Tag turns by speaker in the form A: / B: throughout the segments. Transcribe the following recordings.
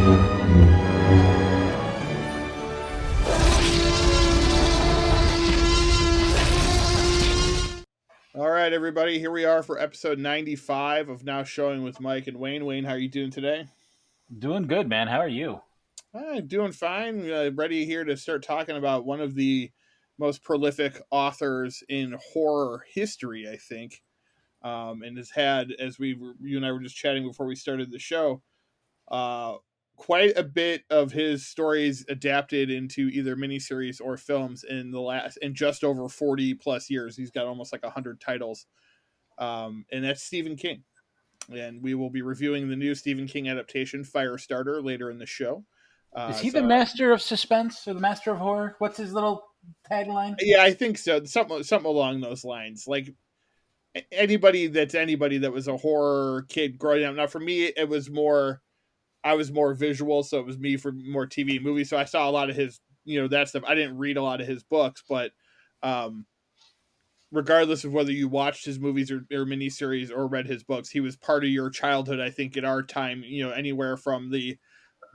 A: All right, everybody, here we are for episode 95 of Now Showing with Mike and Wayne. Wayne, how are you doing today?
B: Doing good, man. How are you?
A: Doing fine. Ready here to start talking about one of the most prolific authors in horror history, I think, and has had, as you and I were just chatting before we started the show, quite a bit of his stories adapted into either miniseries or films in just over 40 plus years. He's got almost like 100 titles. And that's Stephen King. And we will be reviewing the new Stephen King adaptation, Firestarter, later in the show.
B: Is he the master of suspense or the master of horror? What's his little tagline?
A: Yeah, I think so. Something along those lines. Like anybody that was a horror kid growing up. Now, for me, I was more visual, so it was me for more TV and movies. So I saw a lot of his, that stuff. I didn't read a lot of his books, but regardless of whether you watched his movies or miniseries or read his books, he was part of your childhood, I think, at our time, anywhere from the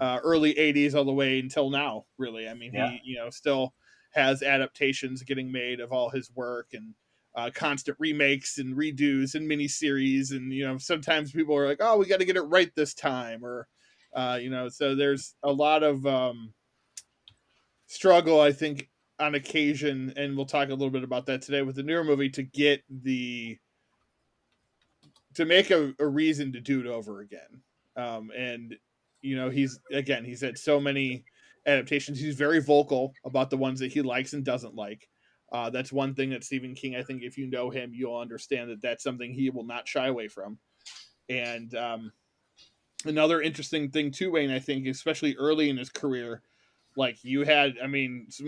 A: early 80s all the way until now, really. I mean, yeah. He, still has adaptations getting made of all his work and constant remakes and redos and miniseries. And, sometimes people are like, oh, we got to get it right this time. Or, so there's a lot of struggle, I think, on occasion, and we'll talk a little bit about that today with the newer movie, to make a reason to do it over again. And he's had so many adaptations. He's very vocal about the ones that he likes and doesn't like. That's one thing that Stephen King, I think, if you know him, you'll understand that that's something he will not shy away from. And another interesting thing too, Wayne, I think, especially early in his career, like you had,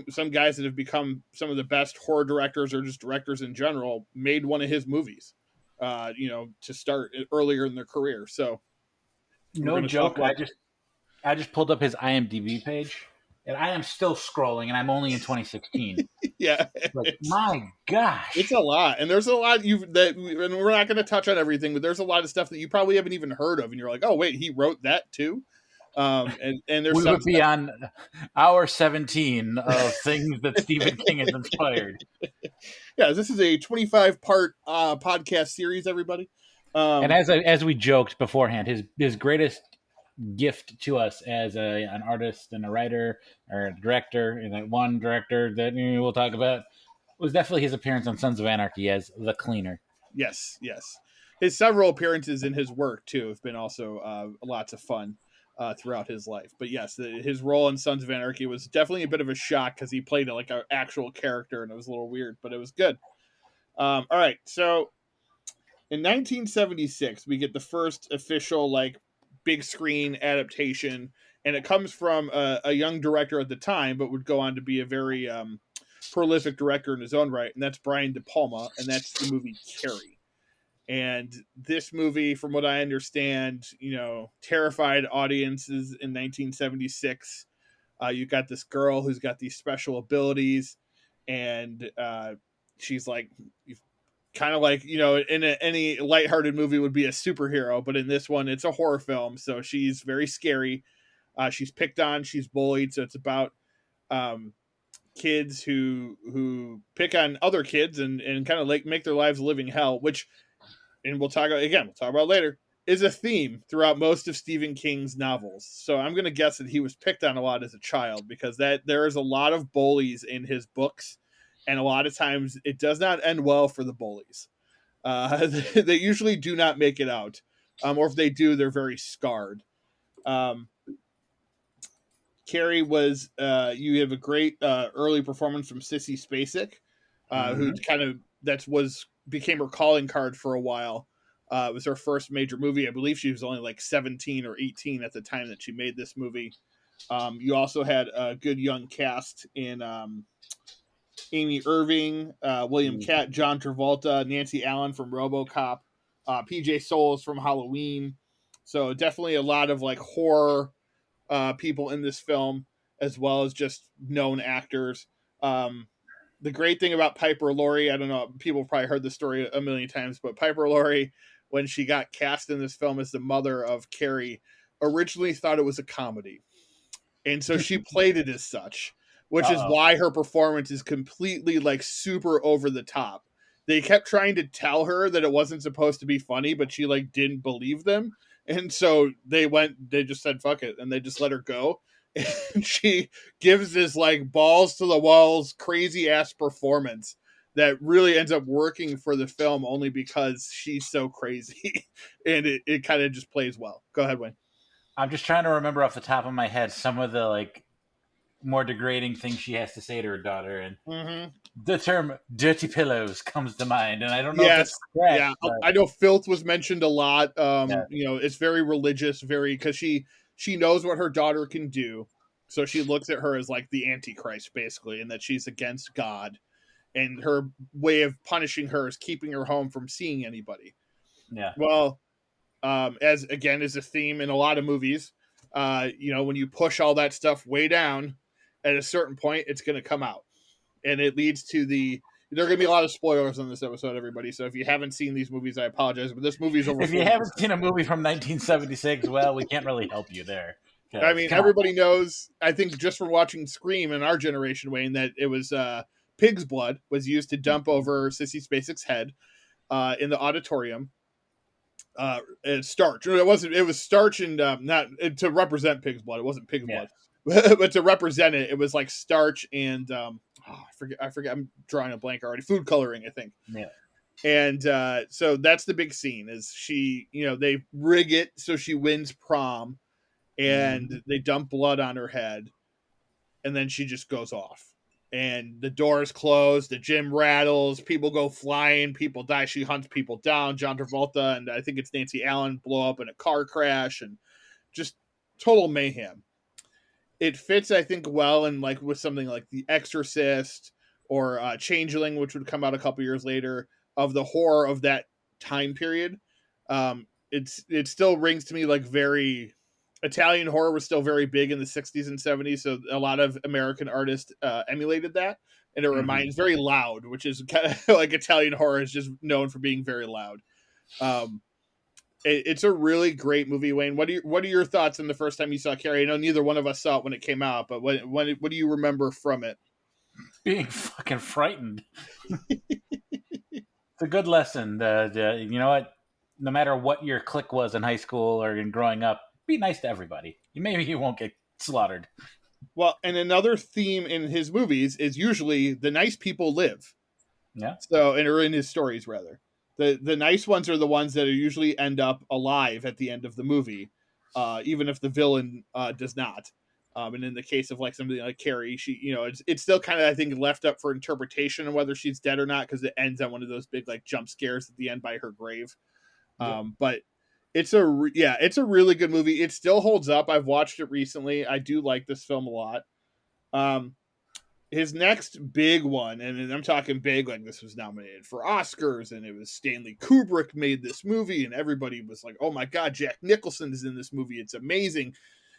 A: some guys that have become some of the best horror directors or just directors in general made one of his movies, to start earlier in their career. So
B: no joke. I just pulled up his IMDb page and I am still scrolling and I'm only in 2016.
A: Yeah.
B: Like, my gosh.
A: It's a lot. And there's a lot and we're not going to touch on everything, but there's a lot of stuff that you probably haven't even heard of. And you're like, oh wait, he wrote that too. And there's
B: we would be on hour 17 of things that Stephen King has inspired.
A: Yeah, this is a 25-part podcast series, everybody.
B: And as we joked beforehand, his greatest gift to us as an artist and a writer or a director, and that one director that we'll talk about, was definitely his appearance on Sons of Anarchy as the cleaner.
A: Yes. His several appearances in his work too have been also lots of fun throughout his life. But yes, his role in Sons of Anarchy was definitely a bit of a shock because he played like an actual character and it was a little weird, but it was good. All right, so in 1976, we get the first official like big screen adaptation, and it comes from a young director at the time, but would go on to be a very prolific director in his own right, and that's Brian De Palma, and that's the movie Carrie. And this movie, from what I understand, terrified audiences in 1976. You got this girl who's got these special abilities, and she's like, kind of like, in any lighthearted movie would be a superhero, but in this one, it's a horror film, so she's very scary. She's picked on, she's bullied, so it's about kids who pick on other kids and kind of like make their lives a living hell, which, and we'll talk about later, is a theme throughout most of Stephen King's novels. So I'm going to guess that he was picked on a lot as a child, because there is a lot of bullies in his books, and a lot of times it does not end well for the bullies. They usually do not make it out, or if they do, they're very scarred. Carrie was, you have a great early performance from Sissy Spacek, who kind of became her calling card for a while. It was her first major movie. I believe she was only like 17 or 18 at the time that she made this movie. You also had a good young cast in Amy Irving, William Catt, John Travolta, Nancy Allen from RoboCop, PJ Soles from Halloween. So definitely a lot of like horror people in this film, as well as just known actors. The great thing about Piper Laurie, I don't know, people probably heard the story a million times, but Piper Laurie, when she got cast in this film as the mother of Carrie, originally thought it was a comedy. And so she played it as such, which is
B: Uh-oh.
A: why her performance is completely like super over the top. They kept trying to tell her that it wasn't supposed to be funny, but she like didn't believe them. And so they just said fuck it and they just let her go. And she gives this like balls to the walls crazy ass performance that really ends up working for the film only because she's so crazy. And it kind of just plays well. Go ahead, Wayne.
B: I'm just trying to remember off the top of my head some of the like more degrading things she has to say to her daughter, and the term "dirty pillows" comes to mind, and I don't know if
A: Yes.
B: it's correct.
A: Yeah.
B: But
A: I know filth was mentioned a lot.
B: yeah,
A: It's very religious, very because she knows what her daughter can do. So she looks at her as like the Antichrist, basically, and that she's against God. And her way of punishing her is keeping her home from seeing anybody.
B: yeah.
A: Well, as again is a theme in a lot of movies, when you push all that stuff way down, at a certain point, it's going to come out. And it leads to there are going to be a lot of spoilers on this episode, everybody. So if you haven't seen these movies, I apologize, but this movie's over.
B: If you haven't seen a movie from 1976, well, we can't really help you there.
A: I mean, everybody knows, I think just from watching Scream in our generation, Wayne, that it was pig's blood was used to dump over Sissy Spacek's head in the auditorium. Starch. It wasn't. It was starch and not to represent pig's blood. It wasn't pig's blood, but to represent it, it was like starch and I forget. I'm drawing a blank already. Food coloring, I think.
B: Yeah.
A: And so that's the big scene. Is she? They rig it so she wins prom, and they dump blood on her head, and then she just goes off. And the doors close, the gym rattles, people go flying, people die. She hunts people down. John Travolta and I think it's Nancy Allen blow up in a car crash and just total mayhem. It fits, I think, well in like with something like The Exorcist or Changeling, which would come out a couple years later, of the horror of that time period. It still rings to me like very Italian horror was still very big in the 60s and 70s, so a lot of American artists emulated that, and it reminds very loud, which is kind of like Italian horror is just known for being very loud. It's a really great movie, Wayne. What are your thoughts on the first time you saw Carrie? I know neither one of us saw it when it came out, but what do you remember from it?
B: Being fucking frightened. It's a good lesson. You know what? No matter what your clique was in high school or in growing up, be nice to everybody. Maybe you won't get slaughtered.
A: Well, and another theme in his movies is usually the nice people live.
B: Yeah.
A: So, or in his stories rather, the nice ones are the ones that usually end up alive at the end of the movie, even if the villain does not. And in the case of like somebody like Carrie, she, it's still kind of, I think, left up for interpretation on whether she's dead or not, because it ends on one of those big like jump scares at the end by her grave. But it's a really good movie. It still holds up. I've watched it recently. I do like this film a lot. His next big one, and I'm talking big, like this was nominated for Oscars, and it was Stanley Kubrick made this movie, and everybody was like, "Oh my God, Jack Nicholson is in this movie. It's amazing."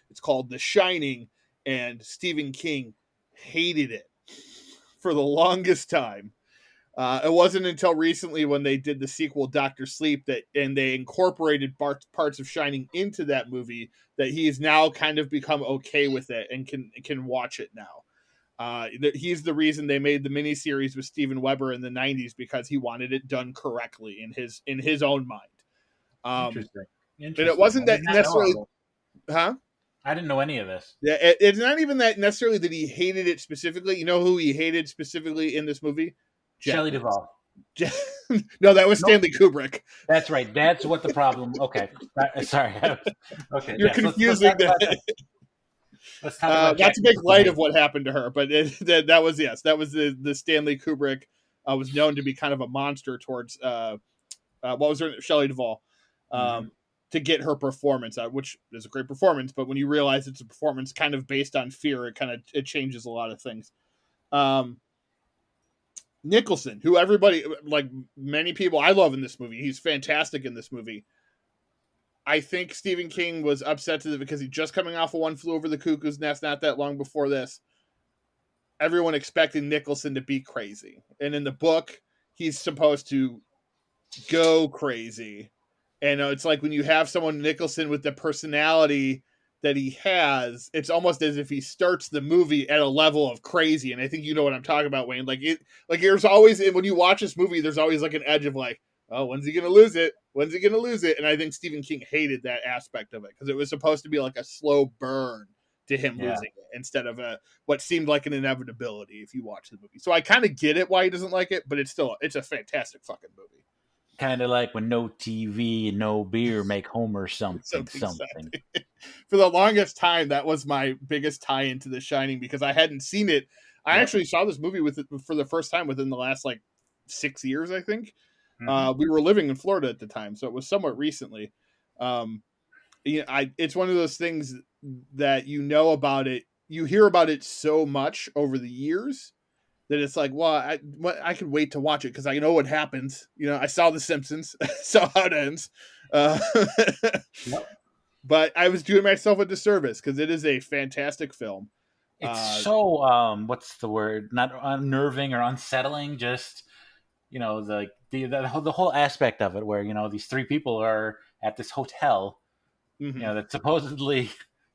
A: It's called The Shining, and Stephen King hated it for the longest time. It wasn't until recently when they did the sequel Doctor Sleep and they incorporated parts of Shining into that movie that he's now kind of become okay with it and can watch it now. He's the reason they made the miniseries with Steven Weber in the 90s, because he wanted it done correctly in his own mind.
B: Interesting.
A: And it wasn't that necessarily, huh?
B: I didn't know any of this.
A: Yeah, it's not even that necessarily that he hated it specifically. You know who he hated specifically in this movie?
B: Shelley Duvall.
A: No, that was Stanley Kubrick.
B: That's right. That's what the problem. Okay, sorry. Okay,
A: you're confusing that.
B: Let's talk about
A: that's a big light of what happened to her, but that was the Stanley Kubrick was known to be kind of a monster towards what was her Shelley Duvall to get her performance out, which is a great performance, but when you realize it's a performance kind of based on fear, it changes a lot of things. Nicholson, who everybody, like many people I love in this movie, he's fantastic in this movie. I think Stephen King was upset because he's just coming off of One Flew Over the Cuckoo's Nest not that long before this. Everyone expected Nicholson to be crazy. And in the book, he's supposed to go crazy. And it's like when you have someone Nicholson with the personality that he has, it's almost as if he starts the movie at a level of crazy. And I think you know what I'm talking about, Wayne. Like there's always, when you watch this movie, there's always like an edge of like, oh, when's he gonna lose it? When's he gonna lose it? And I think Stephen King hated that aspect of it because it was supposed to be like a slow burn to him
B: Yeah.
A: losing it instead of what seemed like an inevitability if you watch the movie. So I kind of get it why he doesn't like it, but it's a fantastic fucking movie.
B: Kind of like when no TV and no beer make Homer something.
A: For the longest time, that was my biggest tie into The Shining because I hadn't seen it. I actually saw this movie for the first time within the last like 6 years, I think. We were living in Florida at the time, so it was somewhat recently. It's one of those things that you know about it, you hear about it so much over the years that it's like, well, I could wait to watch it because I know what happens. I saw The Simpsons, saw how it ends.
B: Yep.
A: But I was doing myself a disservice because it is a fantastic film.
B: It's so what's the word? Not unnerving or unsettling. Just the whole aspect of it, where these three people are at this hotel, that supposedly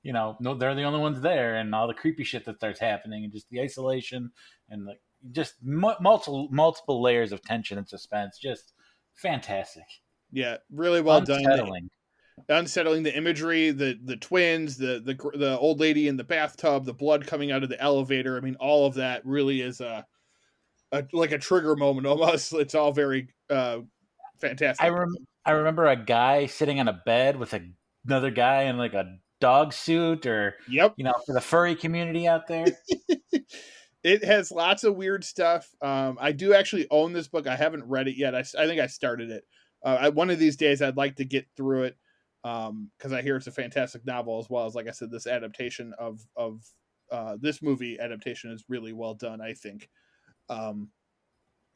B: no, they're the only ones there, and all the creepy shit that starts happening, and just the isolation, and like just multiple layers of tension and suspense. Just fantastic.
A: Yeah, really well
B: done.
A: Unsettling, the imagery, the twins, the old lady in the bathtub, the blood coming out of the elevator. I mean, all of that really is like a trigger moment almost. It's all very fantastic.
B: I remember a guy sitting on a bed with another guy in like a dog suit, or for the furry community out there.
A: It has lots of weird stuff. I do actually own this book. I haven't read it yet. I think I started it. One of these days, I'd like to get through it because I hear it's a fantastic novel, as well as, like I said, this adaptation of this movie adaptation is really well done, I think.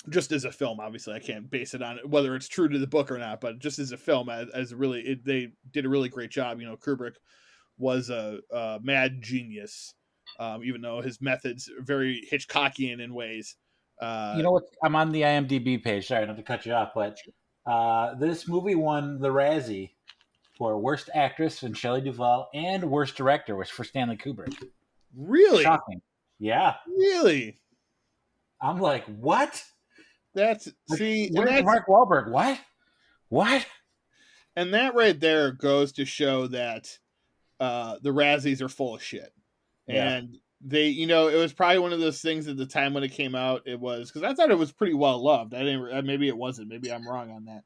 A: Just as a film, obviously, I can't base it on whether it's true to the book or not, but just as a film, they did a really great job. Kubrick was a mad genius, even though his methods are very Hitchcockian in ways.
B: What? I'm on the IMDb page. Sorry, not to cut you off, but this movie won the Razzie for Worst Actress from Shelley Duvall and Worst Director, which for Stanley Kubrick.
A: Really?
B: Shocking. Yeah.
A: Really?
B: I'm like, what?
A: Where's
B: Mark Wahlberg? What?
A: And that right there goes to show that the Razzies are full of shit. Yeah. And they, it was probably one of those things at the time when it came out. It was because I thought it was pretty well loved. Maybe it wasn't. Maybe I'm wrong on that.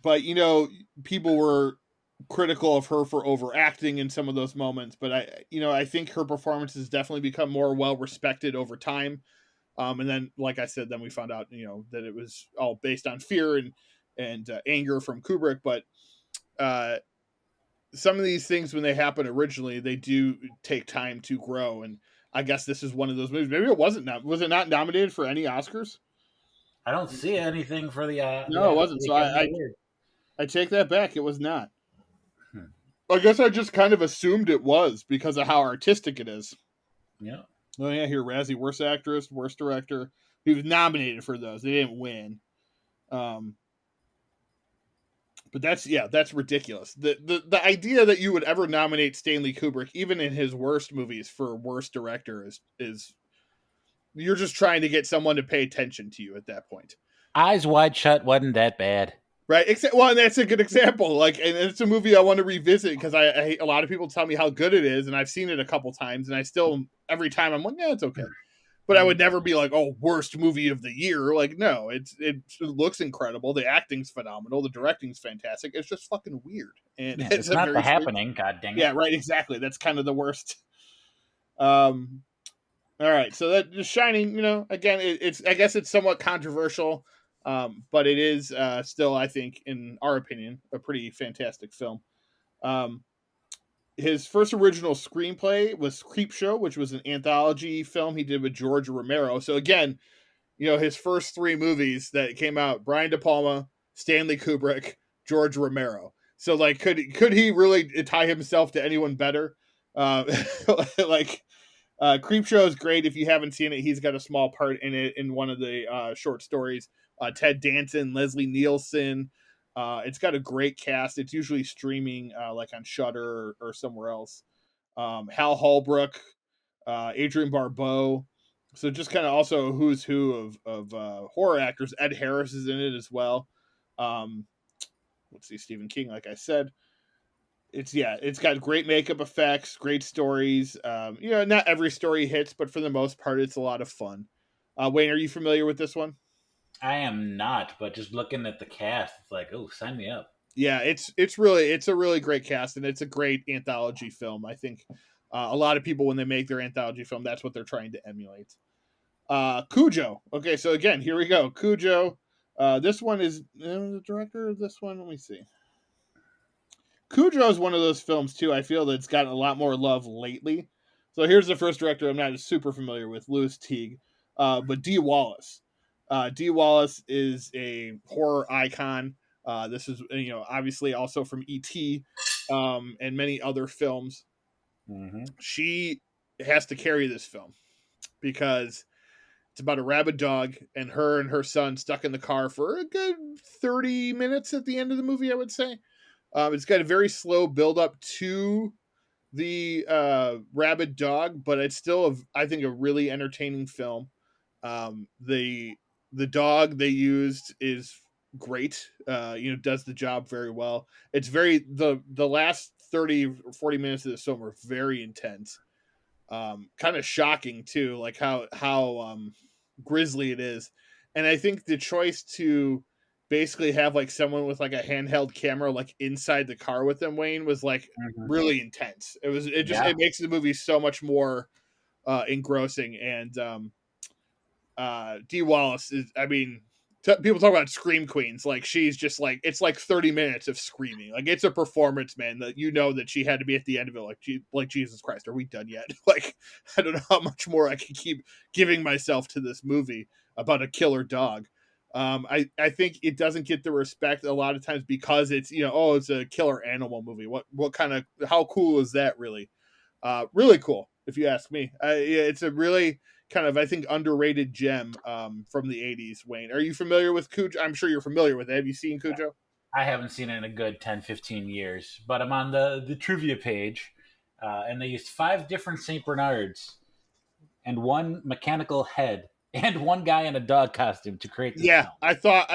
A: But people were critical of her for overacting in some of those moments. But I think her performance has definitely become more well respected over time. And then, like I said, then we found out, that it was all based on fear and anger from Kubrick. But some of these things, when they happen originally, they do take time to grow. And I guess this is one of those movies. Maybe it wasn't. Was it not nominated for any Oscars?
B: I don't see anything for the.
A: No, it wasn't. So I take that back. It was not. I guess I just kind of assumed it was because of how artistic it is.
B: Yeah.
A: Oh yeah, here Razzie, Worst Actress, Worst Director. He was nominated for those. They didn't win. But that's ridiculous. The idea that you would ever nominate Stanley Kubrick, even in his worst movies, for Worst Director is you're just trying to get someone to pay attention to you at that point.
B: Eyes Wide Shut wasn't that bad.
A: Right. And that's a good example. Like, and it's a movie I want to revisit because a lot of people tell me how good it is, and I've seen it a couple times, and I still every time I'm like, yeah, it's okay. But I would never be like, oh, worst movie of the year. Like, no, it looks incredible. The acting's phenomenal. The directing's fantastic. It's just fucking weird. And
B: it's not The Happening. God dang it.
A: Yeah, right. Exactly. That's kind of the worst. All right. So that The Shining, again, I guess it's somewhat controversial. But it is still, I think, in our opinion, a pretty fantastic film. His first original screenplay was Creepshow, which was an anthology film he did with George Romero. So again, his first three movies that came out: Brian De Palma, Stanley Kubrick, George Romero. So like, could he really tie himself to anyone better? Creepshow is great. If you haven't seen it, he's got a small part in it in one of the short stories. Ted Danson, Leslie Nielsen. It's got a great cast. It's usually streaming like on Shudder or somewhere else. Hal Holbrook, Adrian Barbeau. So just kind of also a who's who of horror actors. Ed Harris is in it as well. Um, let's see, Stephen King, like I said. It's got great makeup effects, great stories. Not every story hits, but for the most part, it's a lot of fun. Wayne, are you familiar with this one?
B: I am not, but just looking at the cast, it's like, oh, sign me up.
A: Yeah, it's a really great cast, and it's a great anthology film. I think a lot of people when they make their anthology film, that's what they're trying to emulate. Cujo. Okay, so again, here we go. Cujo. This one is the director of this one. Let me see. Cujo is one of those films too. I feel that it's gotten a lot more love lately. So here's the first director I'm not super familiar with, Louis Teague, but Dee Wallace. Dee Wallace is a horror icon. This is obviously also from E.T. And many other films.
B: Mm-hmm.
A: She has to carry this film because it's about a rabid dog and her son stuck in the car for a good 30 minutes at the end of the movie, I would say. It's got a very slow build up to the rabid dog, but it's still, I think, a really entertaining film. The dog they used is great. Does the job very well. It's very the last 30 or 40 minutes of the film are very intense. Kind of shocking too, like how grisly it is. And I think the choice to basically have like someone with like a handheld camera like inside the car with them, Wayne, was like
B: Mm-hmm.
A: really intense. It makes the movie so much more engrossing. And Dee Wallace is, I mean, people talk about scream queens, like she's just like, it's like 30 minutes of screaming, like it's a performance, man, that that she had to be at the end of it like Jesus Christ, are we done yet? Like, I don't know how much more I can keep giving myself to this movie about a killer dog. I think it doesn't get the respect a lot of times because it's it's a killer animal movie. What kind of, how cool is that really? Really cool, if you ask me. Yeah, it's a really kind of, I think, underrated gem from the 80s. Wayne, are you familiar with Cujo? I'm sure you're familiar with it. Have you seen Cujo?
B: I haven't seen it in a good 10, 15 years, but I'm on the trivia page, and they used 5 different St. Bernards and one mechanical head and one guy in a dog costume to create this
A: Yeah,
B: film.
A: I thought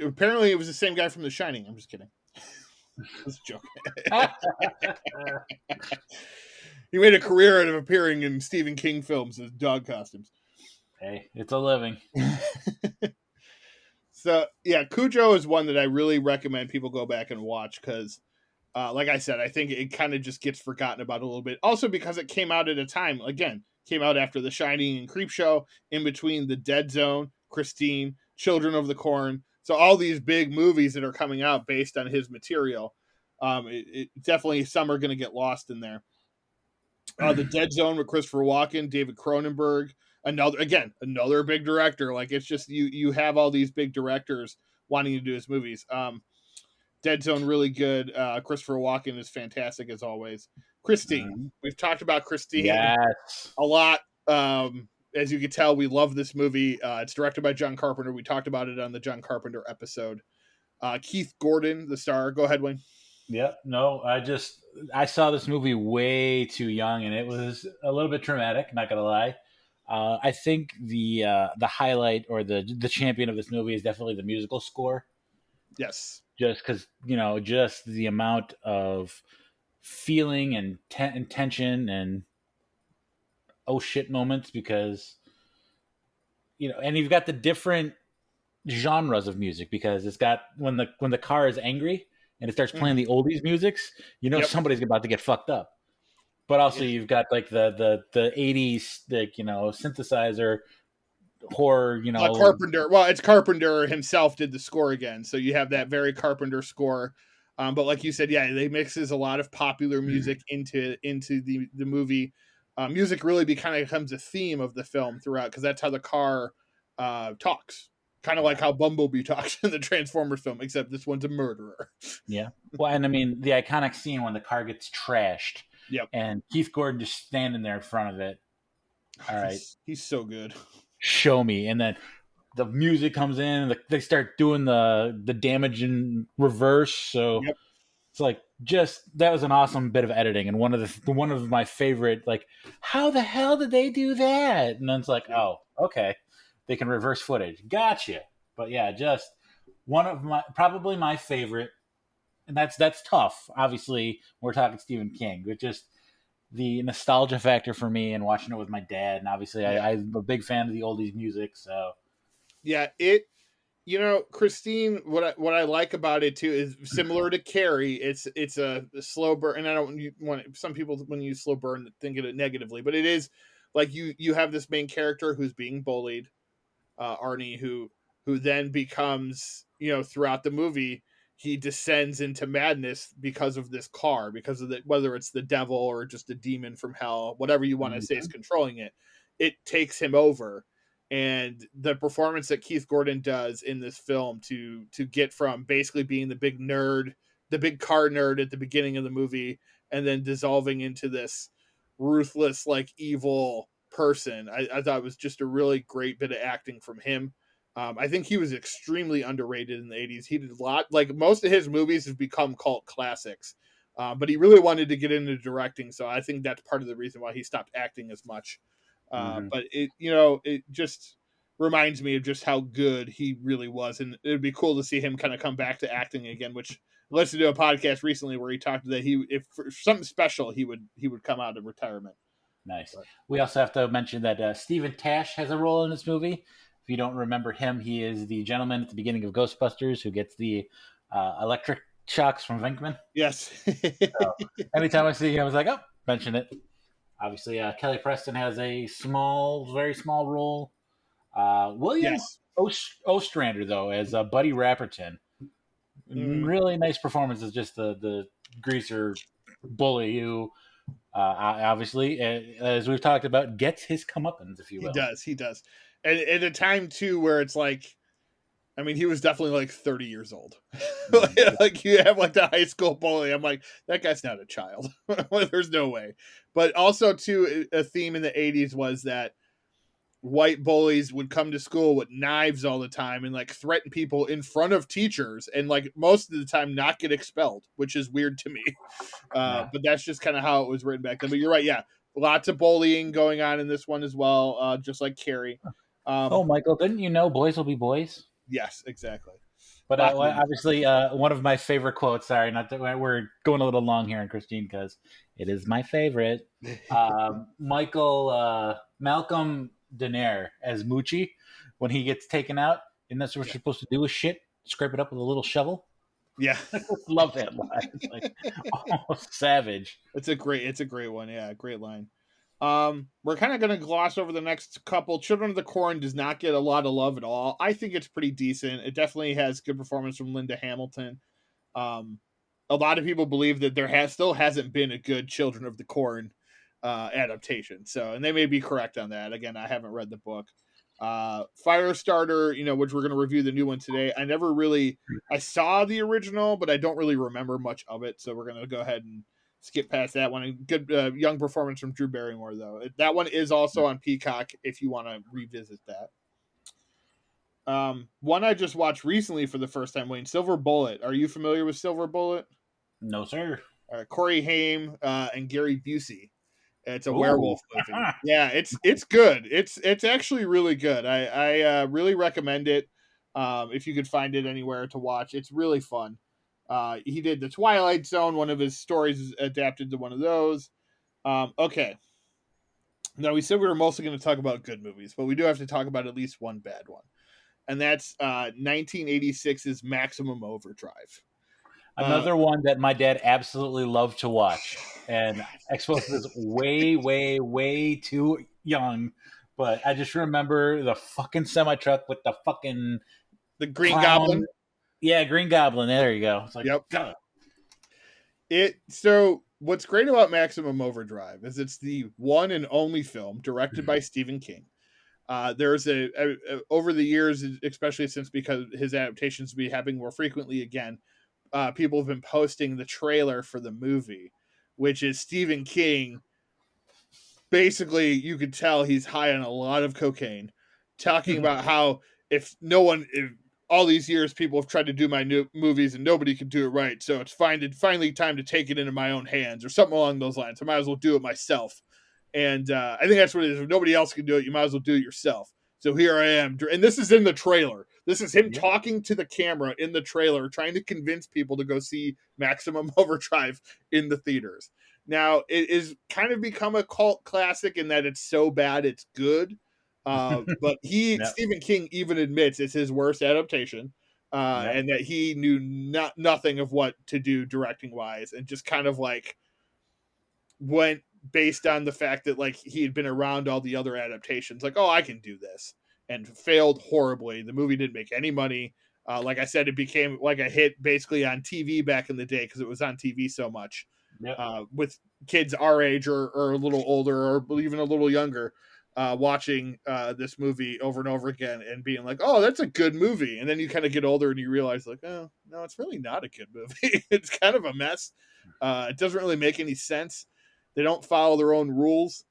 A: apparently it was the same guy from The Shining. I'm just kidding. I was joking. He made a career out of appearing in Stephen King films as dog costumes.
B: Hey, it's a living.
A: So yeah, Cujo is one that I really recommend people go back and watch because, like I said, I think it kind of just gets forgotten about a little bit. Also because it came out at a time, again, came out after The Shining and Creepshow, in between The Dead Zone, Christine, Children of the Corn. So all these big movies that are coming out based on his material, definitely some are going to get lost in there. The Dead Zone with Christopher Walken, David Cronenberg, another big director. Like, it's just you have all these big directors wanting to do his movies. Dead Zone really good. Christopher Walken is fantastic as always. Christine,
B: Mhm.
A: we've talked about Christine
B: Yes.
A: a lot. As you can tell, we love this movie. It's directed by John Carpenter. We talked about it on the John Carpenter episode. Keith Gordon, the star. Go ahead, Wayne.
B: Yep. No, I saw this movie way too young, and it was a little bit traumatic. Not gonna lie. I think the highlight or the champion of this movie is definitely the musical score,
A: Yes.
B: just because just the amount of feeling and tension and oh shit moments, because and you've got the different genres of music, because it's got when the car is angry and it starts playing
A: Mm-hmm.
B: the oldies musics,
A: Yep.
B: somebody's about to get fucked up. But also
A: Yeah.
B: you've got like the 80s, like synthesizer horror,
A: Carpenter. Well, it's Carpenter himself did the score again, so you have that very Carpenter score. But like you said, yeah, they mixes a lot of popular music into the movie. Music really becomes a theme of the film throughout because that's how the car talks, kind of like
B: yeah.
A: how Bumblebee talks in the Transformers film, except this one's a murderer.
B: Yeah. Well, and I mean the iconic scene when the car gets trashed
A: Yep.
B: and Keith Gordon just standing there in front of it, all right,
A: He's so good.
B: show me. And then the music comes in, and they start doing the damage in reverse. So
A: Yep.
B: it's like, just that was an awesome bit of editing, and one of my favorite. Like, how the hell did they do that? And then it's like,
A: Yep.
B: oh, okay, they can reverse footage. Gotcha. But yeah, just one of my probably my favorite, and that's tough. Obviously, we're talking Stephen King, but just the nostalgia factor for me and watching it with my dad, and obviously
A: Yeah.
B: I'm a big fan of the oldies music. So
A: Yeah. Christine, what I like about it too is similar to Carrie. It's a slow burn, and I don't want some people when you use slow burn think of it negatively, but it is like you have this main character who's being bullied, Arnie, who then becomes, throughout the movie, he descends into madness because of this car, because of whether it's the devil or just a demon from hell, whatever you want to say is controlling it. It takes him over, and the performance that Keith Gordon does in this film to get from basically being the big nerd, the big car nerd at the beginning of the movie, and then dissolving into this ruthless, like evil person. I thought it was just a really great bit of acting from him. I think he was extremely underrated in the 80s. He did a lot, like most of his movies have become cult classics, but he really wanted to get into directing. So I think that's part of the reason why he stopped acting as much.
B: mm-hmm.
A: But it just reminds me of just how good he really was. And it would be cool to see him kind of come back to acting again, which I listened to a podcast recently where he talked that if for something special, he would come out of retirement.
B: Nice.
A: But
B: We also have to mention that Stephen Tash has a role in this movie. If you don't remember him, he is the gentleman at the beginning of Ghostbusters who gets the electric shocks from Venkman.
A: yes.
B: So anytime I see him, I was like, oh, mention it. Obviously, Kelly Preston has a very small role. William
A: Yes.
B: Ostrander, though, as Buddy Rapperton.
A: Mm,
B: Really nice performance as just the greaser bully who obviously, as we've talked about, gets his comeuppance, if you
A: he
B: will.
A: does. He does. And at a time too where it's like, I mean, he was definitely like 30 years old.
B: Mhm.
A: Like you have like the high school bully. I'm like, that guy's not a child. There's no way. But also too, a theme in the 80s was that white bullies would come to school with knives all the time and like threaten people in front of teachers and like most of the time not get expelled, which is weird to me.
B: Yeah.
A: But that's just kind of how it was written back then. But you're right, yeah, lots of bullying going on in this one as well, just like Carrie.
B: Oh,
A: Um,
B: Michael, didn't you know boys will be boys?
A: yes, exactly.
B: But
A: Lots of
B: obviously, one of my favorite quotes. Sorry, not that we're going a little long here on Christine because it is my favorite. Malcolm Denaire as Moochie when he gets taken out, and that's what
A: yeah,
B: you're supposed to do with shit. Scrape it up with a little shovel.
A: yeah.
B: Love that line. It's like almost savage.
A: It's a great one. Yeah, great line. We're kind of going to gloss over the next couple. Children of the Corn does not get a lot of love at all. I think it's pretty decent. It definitely has good performance from Linda Hamilton. Um, a lot of people believe that still hasn't been a good Children of the Corn adaptation. So, and they may be correct on that. Again, I haven't read the book. Firestarter, which we're going to review the new one today. I saw the original, but I don't really remember much of it. So we're going to go ahead and skip past that one. And good young performance from Drew Barrymore, though. That one is also on Peacock if you want to revisit that. One I just watched recently for the first time, Wayne, Silver Bullet. Are you familiar with Silver Bullet?
B: No, sir.
A: Corey Haim and Gary Busey. It's a
B: Ooh.
A: werewolf movie. Yeah, it's good. It's actually really good. I really recommend it. If you could find it anywhere to watch, it's really fun. He did The Twilight Zone. One of his stories is adapted to one of those. Okay. Now we said we were mostly going to talk about good movies, but we do have to talk about at least one bad one, and that's 1986's Maximum Overdrive. Uh,
B: Another one that my dad absolutely loved to watch, and exposed was way, way, way too young. But I just remember the fucking semi truck with the fucking
A: the Green
B: clown.
A: Goblin.
B: Yeah, Green Goblin. There you go. It's like,
A: Yep.
B: God.
A: So what's great about Maximum Overdrive is it's the one and only film directed by Stephen King. There's over the years, especially since because his adaptations be happening more frequently again, people have been posting the trailer for the movie, which is Stephen King basically you could tell he's high on a lot of cocaine, talking about how if all these years people have tried to do my new movies and nobody can do it right, so it's finally time to take it into my own hands or something along those lines. I might as well do it myself. And I think that's what it is. If nobody else can do it, you might as well do it yourself. So here I am, and this is in the trailer. This is him
B: Yep.
A: talking to the camera in the trailer, trying to convince people to go see Maximum Overdrive in the theaters. Now, it is kind of become a cult classic in that it's so bad it's good. But
B: Yep.
A: Stephen King even admits it's his worst adaptation,
B: Yep.
A: and that he knew nothing of what to do directing wise, and just kind of like went based on the fact that like he had been around all the other adaptations, like, oh, I can do this, and failed horribly. The movie didn't make any money. Like I said, it became like a hit basically on TV back in the day because it was on TV so much,
B: Yep.
A: with kids our age or a little older or even a little younger watching this movie over and over again and being like, oh, that's a good movie. And then you kind of get older and you realize like, oh, no, it's really not a good movie. It's kind of a mess. It doesn't really make any sense. They don't follow their own rules.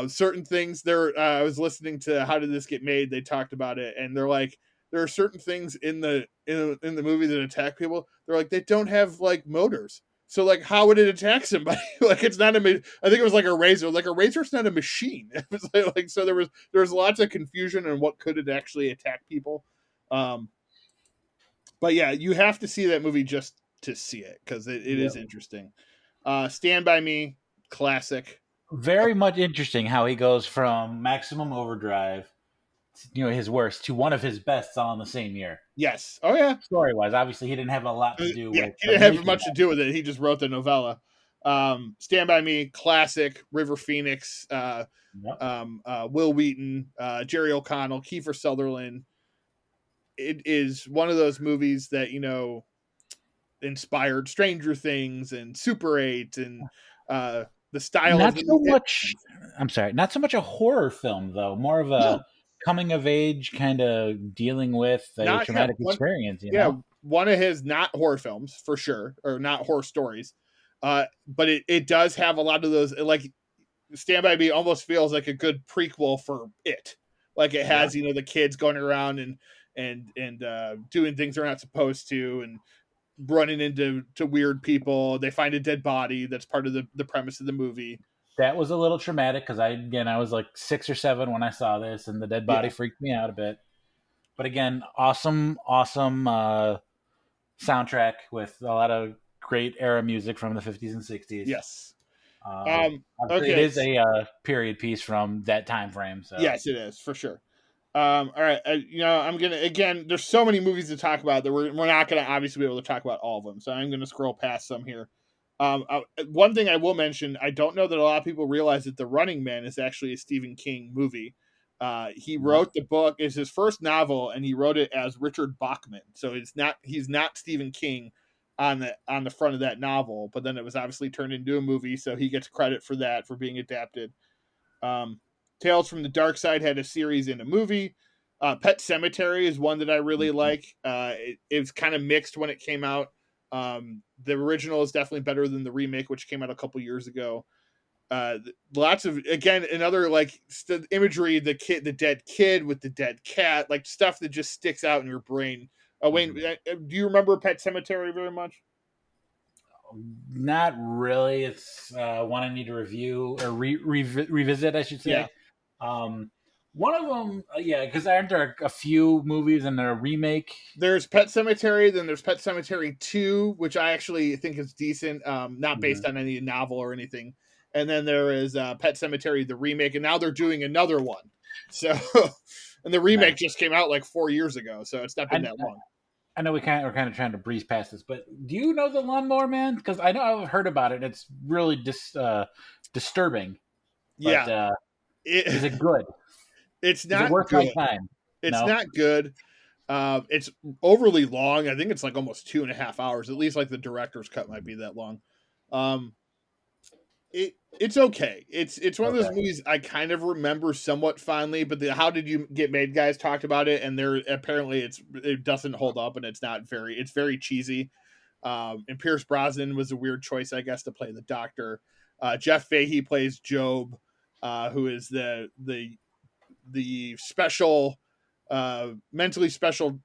A: Certain things there. I was listening to How Did This Get Made? They talked about it, and they're like, there are certain things in the movie that attack people. They're like, they don't have like motors. So like, how would it attack somebody? Like, it's not a. I think it was like a razor. Like a razor's not a machine. It was like so there was lots of confusion on what could it actually attack people. But yeah, you have to see that movie just to see it because it
B: Yep.
A: is interesting. Stand by Me, classic.
B: Very much interesting how he goes from Maximum Overdrive, his worst, to one of his bests all in the same year.
A: Yes. Oh yeah.
B: Story wise, obviously, he didn't have a lot to do
A: Yeah.
B: with
A: He
B: the
A: didn't have
B: making
A: much to
B: of
A: do with it. He just wrote the novella. Stand by Me, classic. River Phoenix,
B: it. Yep.
A: Will Wheaton, Jerry O'Connell, Kiefer Sutherland. It is one of those movies that inspired Stranger Things and Super 8 and the style of
B: Not
A: the
B: so
A: new It
B: much. I'm sorry, not so much a horror film though. More of a
A: No,
B: coming of age kind of dealing with a
A: not yeah,
B: traumatic experience.
A: yeah, one of his not horror films for sure, or not horror stories. But it does have a lot of those. Like Stand by Me almost feels like a good prequel for It. Like it
B: Yeah.
A: has the kids going around and doing things they're not supposed to and running into weird people. They find a dead body. That's part of the premise of the movie.
B: That was a little traumatic because I was like 6 or 7 when I saw this, and the dead body
A: Yeah.
B: freaked me out a bit. But again, awesome soundtrack with a lot of great era music from the 50s and 60s.
A: Yes.
B: Obviously, it
A: Okay.
B: is a period piece from that time frame. So
A: Yes, it is for sure. All right. I'm gonna again. There's so many movies to talk about that we're not gonna obviously be able to talk about all of them. So I'm gonna scroll past some here. One thing I will mention, I don't know that a lot of people realize that The Running Man is actually a Stephen King movie. He
B: no,
A: wrote the book. It's his first novel, and he wrote it as Richard Bachman. So he's not Stephen King on the front of that novel. But then it was obviously turned into a movie, so he gets credit for that for being adapted. Um, Tales from the Dark Side had a series and a movie. Pet Cemetery is one that I really like. It was kind of mixed when it came out. The original is definitely better than the remake, which came out a couple years ago. Lots of again another like imagery, the dead kid with the dead cat, like stuff that just sticks out in your brain. Wayne, do you remember Pet Cemetery very much?
B: not really. It's one I need to review or revisit, I should
A: Yeah,
B: say. Um, one of them, yeah, because aren't there a few movies and a remake?
A: there's Pet Cemetery, then there's Pet Cemetery 2, which I actually think is decent, not
B: Mhm.
A: based on any novel or anything. And then there is Pet Cemetery, the remake, and now they're doing another one. So, and the remake
B: Nice.
A: just came out like 4 years ago, so it's not been
B: I,
A: that long.
B: I know we're kind of trying to breeze past this, but do you know the Lawnmower Man? Because I know I've heard about it. It's really disturbing. But
A: Yeah,
B: is
A: it
B: it good?
A: it's
B: Is it
A: not
B: worth my
A: good.
B: time?
A: It's
B: No.
A: not good. It's overly long. I think it's like almost 2.5 hours. At least like the director's cut might be that long. Um, it's okay. It's one of those
B: Okay.
A: movies I kind of remember somewhat fondly, but the How Did You Get Made guys talked about it, and they're apparently it doesn't hold up, and it's very cheesy. And Pierce Brosnan was a weird choice, I guess, to play the doctor. Jeff Fahey plays Job. who is the special, mentally special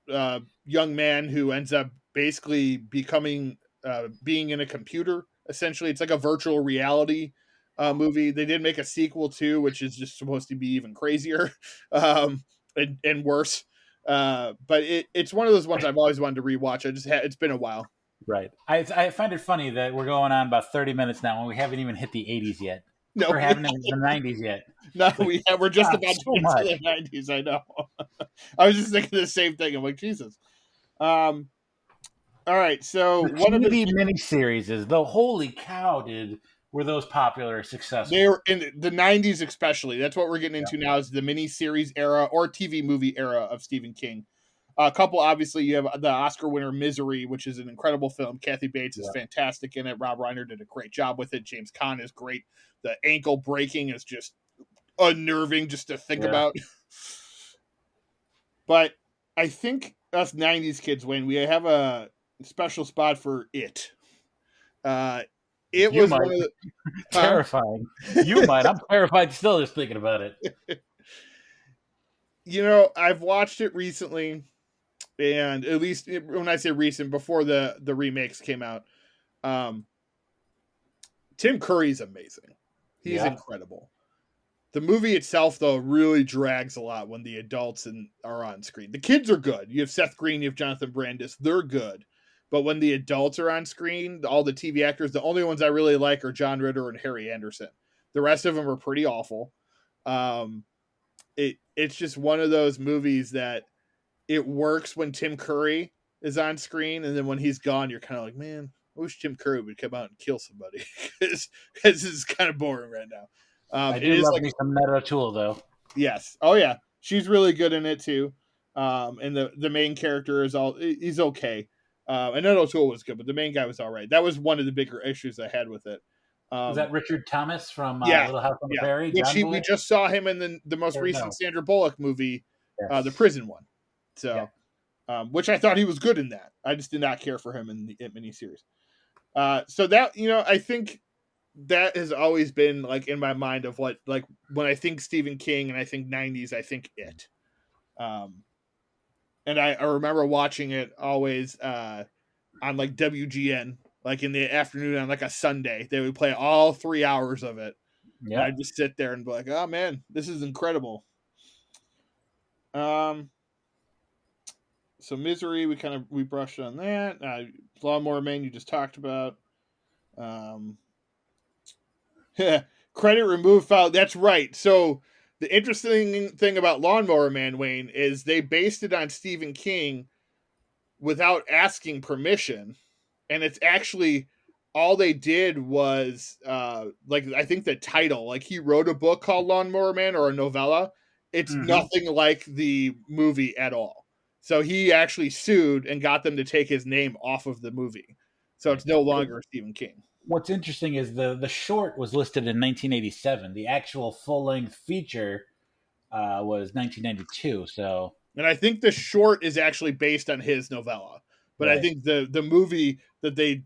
A: young man who ends up basically becoming being in a computer. Essentially, it's like a virtual reality movie. They did make a sequel too, which is just supposed to be even crazier and worse. But it's one of those ones I've always wanted to rewatch. It's been a while.
B: Right. I find it funny that we're going on about 30 minutes now and we haven't even hit the 80s yet.
A: No,
B: Or haven't hit the 90s yet.
A: no,
B: Like,
A: we're just
B: God,
A: about to
B: so
A: get
B: much.
A: to the 90s. I know. I was just thinking the same thing. I'm like, Jesus. All right, so
B: The
A: one of his
B: TV miniseries is, though, holy cow, were those popular or successful?
A: they were in the 90s especially. That's what we're getting
B: Yeah.
A: into now is the mini-series era or TV movie era of Stephen King. A couple, obviously, you have the Oscar winner Misery, which is an incredible film. Kathy Bates is
B: Yeah.
A: fantastic in it. Rob Reiner did a great job with it. James Caan is great. The ankle breaking is just unnerving just to think
B: Yeah.
A: about. But I think us 90s kids, Wayne, we have a special spot for it. It
B: You
A: was
B: might.
A: one of the
B: Terrifying. You might. I'm terrified still just thinking about it.
A: You know, I've watched it recently, and at least when I say recent, before the remakes came out, Tim Curry's amazing. He's
B: Yeah.
A: incredible. The movie itself, though, really drags a lot when the adults are on screen. The kids are good. You have Seth Green, you have Jonathan Brandis. They're good. But when the adults are on screen, all the TV actors, the only ones I really like are John Ritter and Harry Anderson. The rest of them are pretty awful. It's just one of those movies that it works when Tim Curry is on screen, and then when he's gone, you're kind of like, man, I wish Tim Curry would come out and kill somebody because this is kind of boring right now.
B: I
A: It
B: do
A: is
B: love
A: like,
B: me some Netta O'Toole, though.
A: yes, oh yeah, she's really good in it too. And the main character he's okay. And Ed O'Toole was good, but the main guy was all right. That was one of the bigger issues I had with it.
B: Was that Richard Thomas from
A: Yeah,
B: Little House on the
A: yeah.
B: Prairie?
A: Which
B: John
A: we
B: Boy?
A: just saw him in the most
B: There we
A: recent
B: go.
A: Sandra Bullock movie,
B: Yes.
A: the prison one. So,
B: Yeah.
A: Which I thought he was good in that. I just did not care for him in the miniseries. So that, I think that has always been like in my mind of what, like when I think Stephen King and I think 90s, I think it. And I remember watching it always on like WGN, like in the afternoon on like a Sunday. They would play all 3 hours of it.
B: Yeah.
A: And I'd just sit there and be like, oh man, this is incredible. So Misery, we brushed on that. Lawnmower Man, you just talked about. Credit removed file. That's right. So the interesting thing about Lawnmower Man, Wayne, is they based it on Stephen King without asking permission, and it's actually all they did was like I think the title, like he wrote a book called Lawnmower Man or a novella. It's nothing like the movie at all. So he actually sued and got them to take his name off of the movie. So it's no longer Stephen King.
B: What's interesting is the short was listed in 1987. The actual full-length feature was 1992. So,
A: and I think the short is actually based on his novella. But right. I think the movie that they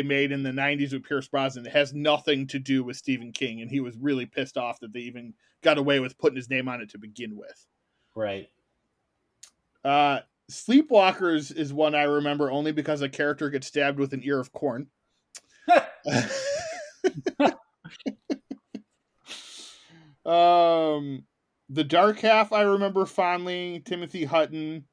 A: made in the 90s with Pierce Brosnan has nothing to do with Stephen King, and he was really pissed off that they even got away with putting his name on it to begin with.
B: Right.
A: Sleepwalkers is one I remember only because a character gets stabbed with an ear of corn. The Dark Half I remember fondly. Timothy Hutton.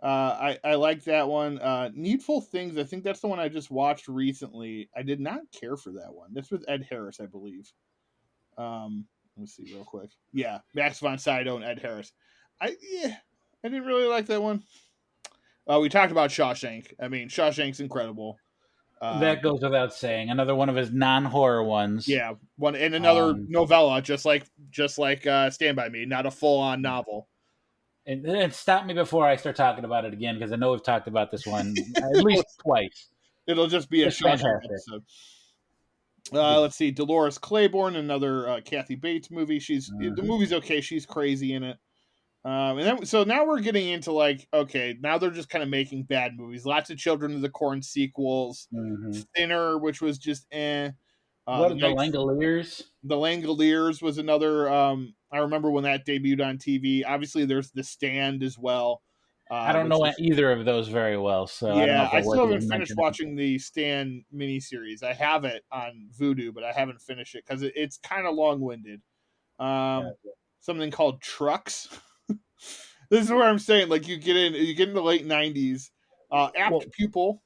A: I like that one. Needful Things, I think that's the one I just watched recently. I did not care for that one. That's with Ed Harris, I believe. Let me see real quick. Yeah, Max von Sydow and Ed Harris. I didn't really like that one. We talked about Shawshank. I mean, Shawshank's incredible.
B: That goes without saying. Another one of his non-horror ones.
A: Yeah, one and another novella, just like Stand By Me, not a full-on novel.
B: And stop me before I start talking about it again, because I know we've talked about this one at least twice.
A: It'll just be a Shawshank episode. Let's see, Dolores Claiborne, another Kathy Bates movie. The movie's okay. She's crazy in it. So now we're getting into like, okay, now they're just kind of making bad movies. Lots of Children of the Corn sequels. Thinner, which was just
B: What
A: The
B: the
A: Night
B: Langoliers?
A: The Langoliers was another. I remember when that debuted on TV. Obviously, there's The Stand as well,
B: I don't
A: which
B: know
A: is
B: either of those very well, so I don't know
A: yeah.
B: if
A: I
B: they're
A: still
B: worth
A: haven't
B: even
A: finished
B: mentioning.
A: watching the Stand miniseries. I have it on Vudu, but I haven't finished it because it's kind of long winded. Um, Something called Trucks. This is where I'm saying, like, you get in the late '90s.
B: Well,
A: Apt Pupil,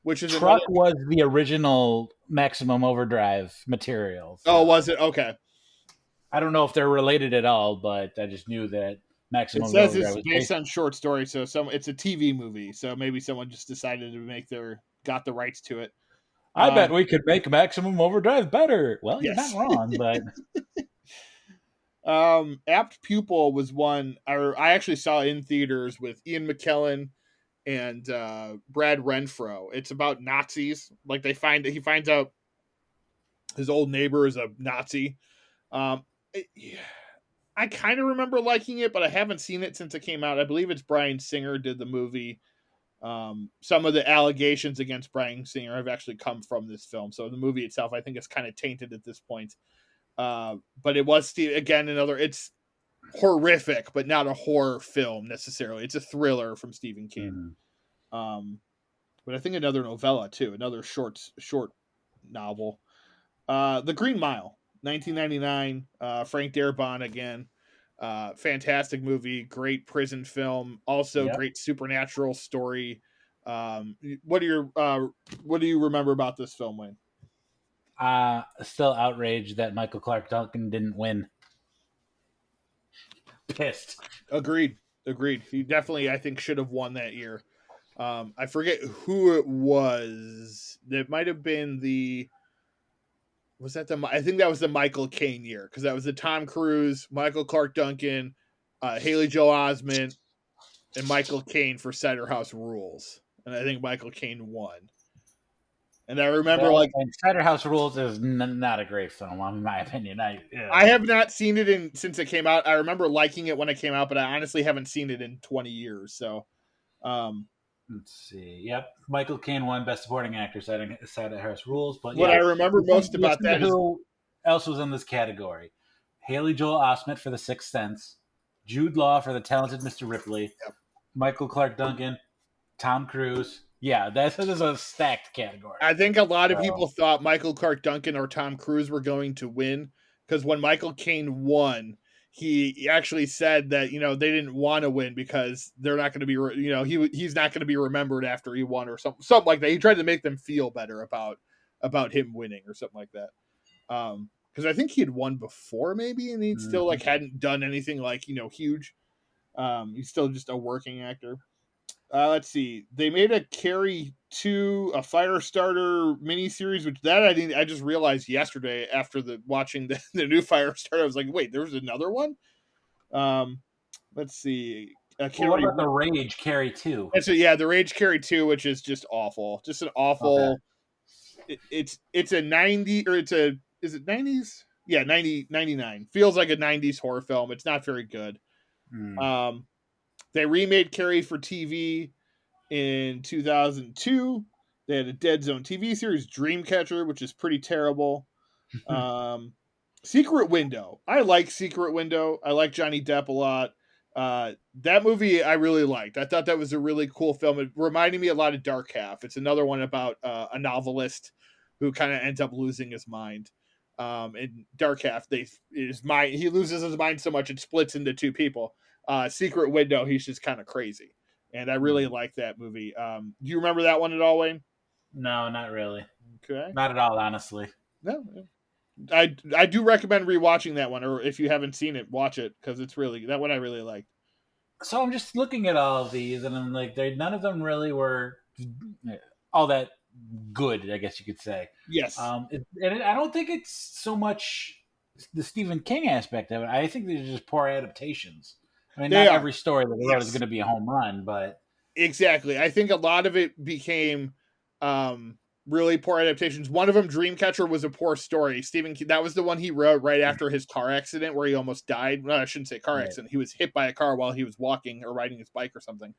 A: which is another.
B: Truck was the original Maximum Overdrive material,
A: Oh, was
B: so
A: it okay?
B: I don't know if they're related at all, but I just knew that
A: It
B: Maximum
A: says
B: Overdrive
A: it's
B: was
A: based
B: based.
A: on short story, so it's a TV movie. So maybe someone just decided to got the rights to it.
B: I bet
A: Um,
B: we could make Maximum Overdrive better. Well, you're not
A: yes.
B: wrong, but
A: Apt Pupil was one I actually saw in theaters with Ian McKellen and Brad Renfro. It's about Nazis. Like he finds out his old neighbor is a Nazi. Um, it, I kind of remember liking it, but I haven't seen it since it came out. I believe it's Bryan Singer did the movie. Some of the allegations against Bryan Singer have actually come from this film. So the movie itself, I think, is kind of tainted at this point. But it was again another. It's horrific, but not a horror film necessarily. It's a thriller from Stephen King. Um, but I think another novella too, another short novel. The Green Mile, 1999. Frank Darabont again. Fantastic movie, great prison film, also
B: yep.
A: great supernatural story. What are your what do you remember about this film, Wayne?
B: Still outraged that Michael Clark Duncan didn't win. Pissed.
A: Agreed. He definitely, I think, should have won that year. I forget who it was. It might have been the. Was that the? I think that was the Michael Caine year because that was the Tom Cruise, Michael Clark Duncan, Haley Joel Osment, and Michael Caine for Cider House Rules, and I think Michael Caine won. And I remember,
B: That
A: like,
B: and Cider House Rules is not a great film, in my opinion.
A: I have not seen it since it came out. I remember liking it when it came out, but I honestly haven't seen it in 20 years. So, um,
B: Let's see. Yep, Michael Caine won Best Supporting Actor. Cider House Rules, but
A: what I
B: yeah,
A: remember most about
B: listen to
A: that is
B: who else was in this category: Haley Joel Osment for The Sixth Sense, Jude Law for The Talented Mr. Ripley, Michael Clark Duncan, Tom Cruise. Yeah, this is a stacked category.
A: I think a lot of
B: So,
A: people thought Michael Clark Duncan or Tom Cruise were going to win because when Michael Caine won, he actually said that they didn't want to win because they're not going to be he's not going to be remembered after he won or something like that. He tried to make them feel better about him winning or something like that. Because I think he had won before maybe, and he still like hadn't done anything like huge. He's still just a working actor. Let's see. They made a Carrie 2, a Firestarter miniseries, which that I just realized yesterday after watching the new Firestarter. I was like, wait, there's another one. Um, let's see.
B: well, what
A: Carrie.
B: about the Rage Carrie 2?
A: And so yeah, the Rage Carrie 2, which is just awful. Just an
B: Okay.
A: awful. It's a 90 or it's a is it 90s? Yeah, 99. Feels like a 90s horror film. It's not very good. Um, they remade Carrie for TV in 2002. They had a Dead Zone TV series, Dreamcatcher, which is pretty terrible. Um, Secret Window. I like Secret Window. I like Johnny Depp a lot. That movie I really liked. I thought that was a really cool film. It reminded me a lot of Dark Half. It's another one about a novelist who kind of ends up losing his mind. In Dark Half, he loses his mind so much it splits into two people. Secret Window, he's just kind of crazy, and I really like that movie. Do you remember that one at all, Wayne?
B: No, not really.
A: Okay,
B: Not at all, honestly.
A: no, I do recommend rewatching that one, or if you haven't seen it, watch it because it's really that one I really liked.
B: So I'm just looking at all of these, and I'm like, none of them really were all that good, I guess you could say.
A: Yes,
B: I don't think it's so much the Stephen King aspect of it. I think they're just poor adaptations. I mean,
A: they
B: not
A: are.
B: every story that they wrote is
A: Yes,
B: going to be a home run, but
A: exactly. I think a lot of it became really poor adaptations. One of them, Dreamcatcher, was a poor story. Stephen King, that was the one he wrote right after his car accident where he almost died. No, I shouldn't say car
B: right.
A: accident. He was hit by a car while he was walking or riding his bike or something.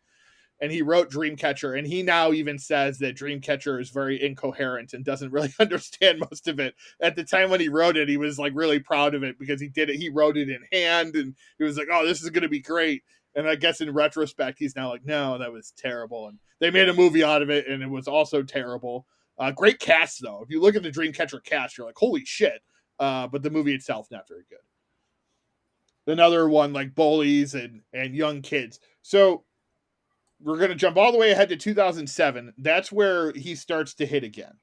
A: and he wrote Dreamcatcher, and he now even says that Dreamcatcher is very incoherent and doesn't really understand most of it. At the time when he wrote it, he was like really proud of it because he wrote it in hand, and he was like, oh, this is going to be great. And I guess in retrospect, he's now like, no, that was terrible. And they made a movie out of it, and it was also terrible. Great cast, though. If you look at the Dreamcatcher cast, you're like, holy shit. But the movie itself, not very good. Another one like bullies and young kids. So we're going to jump all the way ahead to 2007. That's where he starts to hit again.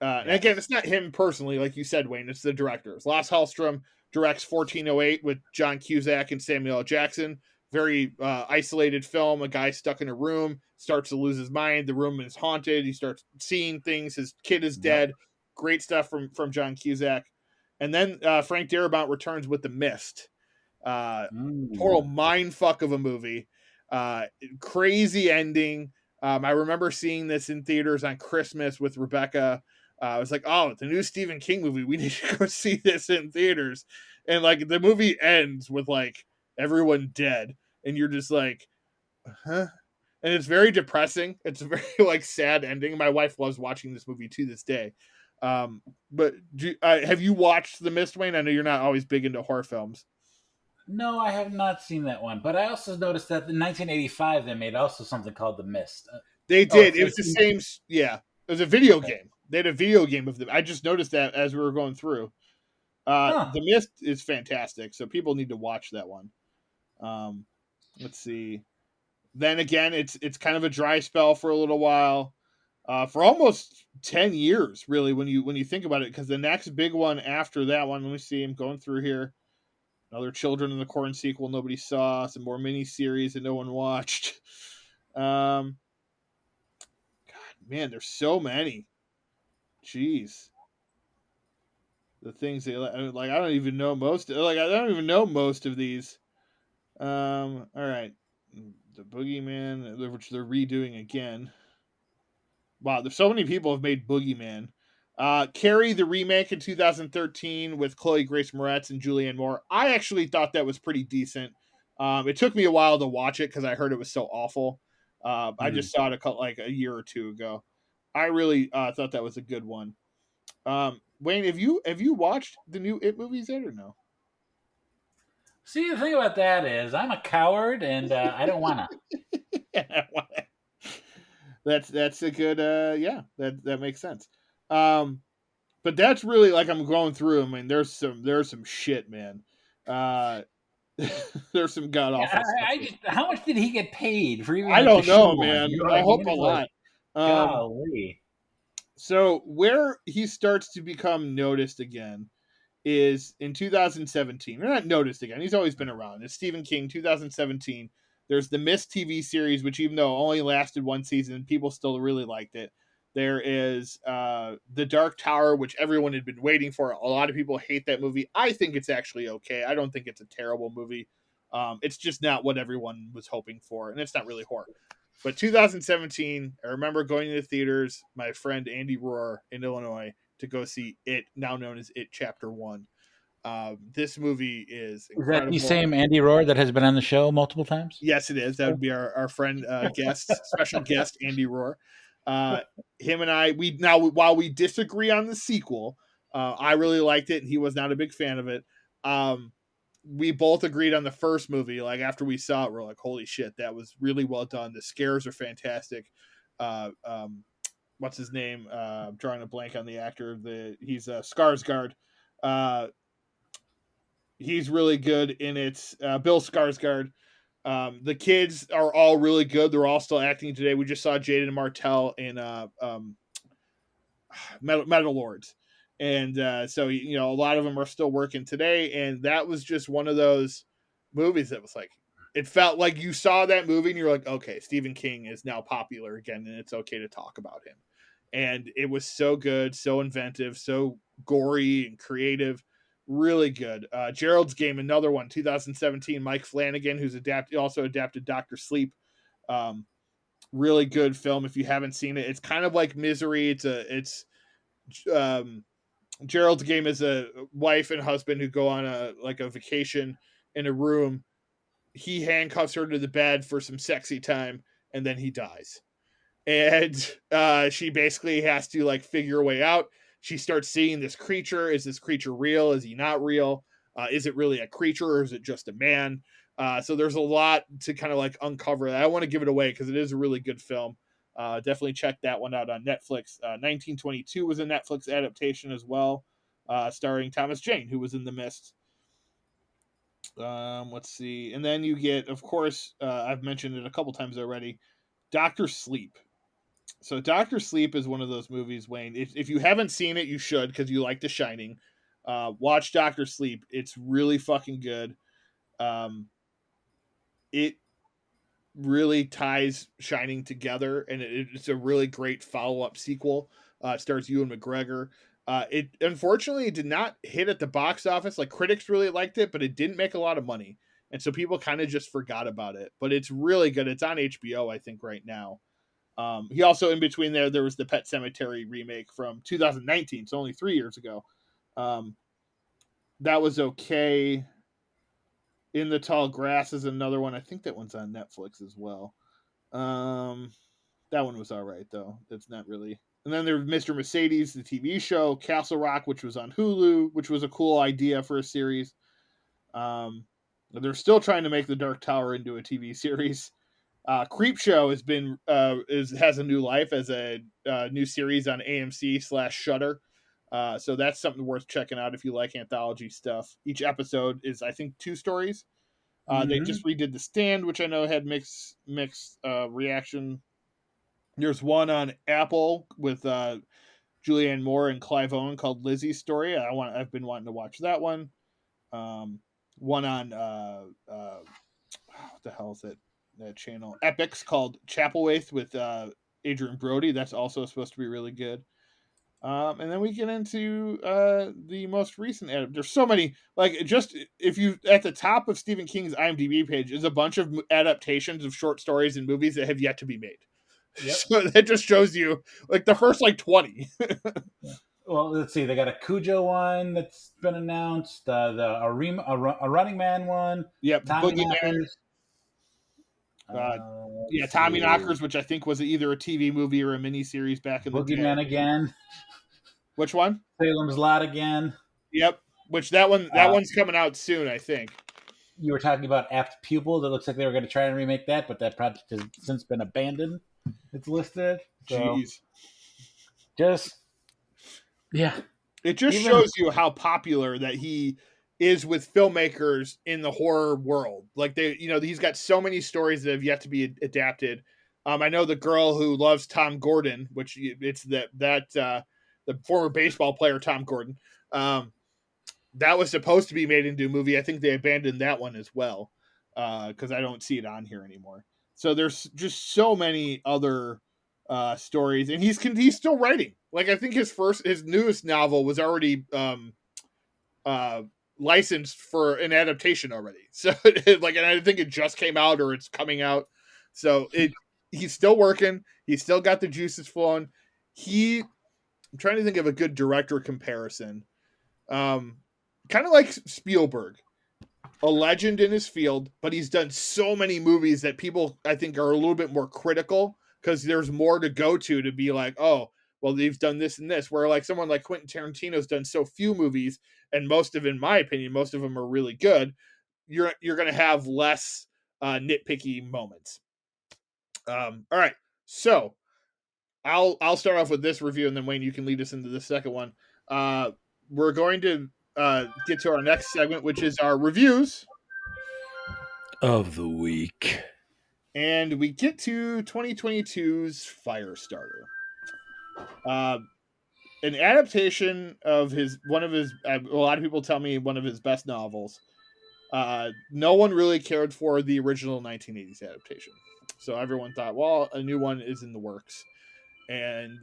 A: And again, it's not him personally, like you said, Wayne. It's the directors. Lasse Hallström directs 1408 with John Cusack and Samuel L. Jackson. Very isolated film. A guy stuck in a room starts to lose his mind. The room is haunted. He starts seeing things. His kid is dead. Great stuff from John Cusack. And then Frank Darabont returns with The Mist. Total mind fuck of a movie. Crazy ending. I remember seeing this in theaters on Christmas with Rebecca. I was like, oh, the new Stephen King movie. We need to go see this in theaters. And like the movie ends with like everyone dead. And you're just like, huh? And it's very depressing. It's a very like sad ending. My wife loves watching this movie to this day. But have you watched The Mist, Wayne? I know you're not always big into horror films.
B: No, I have not seen that one. But I also noticed that in 1985 they made also something called The Mist.
A: They did. It was the same. Yeah, it was a video game. They had a video game of them. I just noticed that as we were going through. The Mist is fantastic, so people need to watch that one. Let's see. Then again, it's kind of a dry spell for a little while, for almost 10 years, really, when you think about it. Because the next big one after that one, let me see. I'm going through here. Another Children in the Corn sequel nobody saw. Some more miniseries that no one watched. God, man, there's so many. Jeez. The things they like, I don't even know most. Like, I don't even know most of these. All right, the Boogeyman, which they're redoing again. Wow, there's so many people have made Boogeyman. Carrie, the remake in 2013 with Chloe Grace Moretz and Julianne Moore. I actually thought that was pretty decent. It took me a while to watch it because I heard it was so awful. I just saw it like a year or two ago. I really thought that was a good one. Wayne, have you watched the new It movies yet or no?
B: See, the thing about that is I'm a coward and I don't want to.
A: That's a good yeah, that makes sense. But that's really like I'm going through. I mean, there's some shit, man. There's some god awful stuff.
B: How much did he get paid for even?
A: I don't know, man. You know I hope a lot.
B: Golly.
A: So where he starts to become noticed again is in 2017. They're not noticed again. He's always been around. It's Stephen King, 2017. There's the Mist TV series, which even though it only lasted one season, people still really liked it. There is The Dark Tower, which everyone had been waiting for. A lot of people hate that movie. I think it's actually okay. I don't think it's a terrible movie. It's just not what everyone was hoping for, and it's not really horror. But 2017, I remember going to the theaters, my friend Andy Rohr in Illinois, to go see It, now known as It Chapter 1. This movie is incredible.
B: Is that the same Andy Rohr that has been on the show multiple times?
A: Yes, it is. That would be our friend, special guest, Andy Rohr. Him and I, while we disagree on the sequel, I really liked it and he was not a big fan of it. We both agreed on the first movie. Like after we saw it, we're like, holy shit, that was really well done. The scares are fantastic. What's his name? I'm drawing a blank on the actor. He's Skarsgård. He's really good in it. Bill Skarsgård. The kids are all really good. They're all still acting today. We just saw Jaden Martell in Metal Lords. And so, a lot of them are still working today. And that was just one of those movies that was like, it felt like you saw that movie and you're like, okay, Stephen King is now popular again and it's okay to talk about him. And it was so good, so inventive, so gory and creative. Really good. Gerald's Game, another one, 2017. Mike Flanagan, who's also adapted Dr. Sleep. Really good film if you haven't seen it. It's kind of like Misery. Gerald's Game is a wife and husband who go on a vacation in a room. He handcuffs her to the bed for some sexy time, and then he dies. And she basically has to like figure a way out. She starts seeing this creature. Is this creature real? Is he not real? Is it really a creature or is it just a man? So there's a lot to kind of like uncover. I don't want to give it away because it is a really good film. Definitely check that one out on Netflix. 1922 was a Netflix adaptation as well, starring Thomas Jane, who was in The Mist. Let's see. And then you get, of course, I've mentioned it a couple times already, Doctor Sleep. So Doctor Sleep is one of those movies, Wayne. If you haven't seen it, you should because you like The Shining. Watch Doctor Sleep. It's really fucking good. It really ties Shining together, and it's a really great follow-up sequel. It stars Ewan McGregor. It unfortunately did not hit at the box office. Like critics really liked it, but it didn't make a lot of money, and so people kind of just forgot about it. But it's really good. It's on HBO, I think, right now. He also, in between there was the Pet Cemetery remake from 2019, so only 3 years ago. That was okay. In the Tall Grass is another one. I think that one's on Netflix as well. That one was all right though. It's not really. And then there's Mr. Mercedes, the TV show, Castle Rock, which was on Hulu, which was a cool idea for a series. They're still trying to make The Dark Tower into a TV series. Creepshow has a new life as a new series on AMC/Shudder. So that's something worth checking out if you like anthology stuff. Each episode is, I think, 2 stories. They just redid The Stand, which I know had mixed reaction. There's one on Apple with Julianne Moore and Clive Owen called Lizzie's Story. I've been wanting to watch that one. One on what the hell is it? That channel Epics called Chapelwaith with Adrian Brody. That's also supposed to be really good. And then we get into the most recent. There's so many. Like, just if you at the top of Stephen King's IMDb page is a bunch of adaptations of short stories and movies that have yet to be made. Yep. So that just shows you like the first like 20.
B: Well, let's see. They got a Cujo one that's been announced. A Running Man one.
A: Yep,
B: Tommyknockers.
A: Tommyknockers, which I think was either a TV movie or a miniseries back in the day.
B: Boogeyman again.
A: Which one?
B: Salem's Lot again.
A: Yep. Which that one's coming out soon, I think.
B: You were talking about Apt Pupil. That looks like they were going to try and remake that, but that project has since been abandoned. It's listed. So
A: Jeez. It just shows you how popular that he is with filmmakers in the horror world. Like he's got so many stories that have yet to be adapted. I know The Girl Who Loves Tom Gordon, which it's the former baseball player Tom Gordon. That was supposed to be made into a movie. I think they abandoned that one as well because I don't see it on here anymore. So there's just so many other stories, and he's still writing. Like I think his newest novel was already licensed for an adaptation already. So and I think it just came out or it's coming out. So he's still working. He's still got the juices flowing. I'm trying to think of a good director comparison. Kind of like Spielberg, a legend in his field, but he's done so many movies that people I think are a little bit more critical because there's more to go to be like, oh, well, they've done this and this. Where like someone like Quentin Tarantino's done so few movies, and in my opinion, most of them are really good. You're going to have less nitpicky moments. All right, so I'll start off with this review, and then Wayne, you can lead us into the second one. We're going to get to our next segment, which is our reviews
B: of the week.
A: And we get to 2022's Firestarter. An adaptation of a lot of people tell me one of his best novels. No one really cared for the original 1980s adaptation. So everyone thought, well, a new one is in the works. And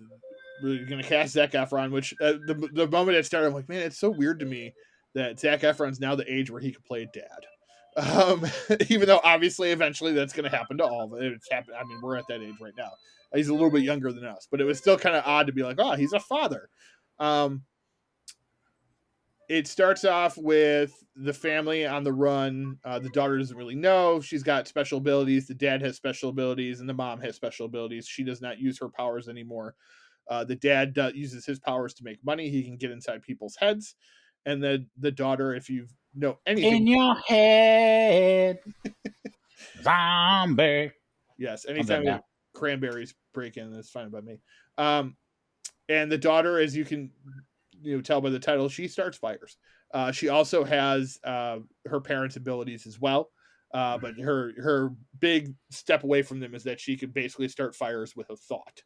A: we're going to cast Zac Efron, which the moment it started, I'm like, man, it's so weird to me that Zac Efron's now the age where he could play a dad. Even though obviously eventually that's going to happen to all of it. It's happened. I mean, we're at that age right now. He's a little bit younger than us, but it was still kind of odd to be like, oh, he's a father. it starts off with the family on the run. The daughter doesn't really know. She's got special abilities. The dad has special abilities, and the mom has special abilities. She does not use her powers anymore. The dad uses his powers to make money. He can get inside people's heads. And the daughter, if you know anything,
B: In your head, zombie.
A: yes,
B: I'm done
A: anytime
B: now.
A: cranberries break in, that's fine by me. And the daughter, as you can tell by the title, she starts fires. She also has her parents' abilities as well. But her big step away from them is that she can basically start fires with a thought,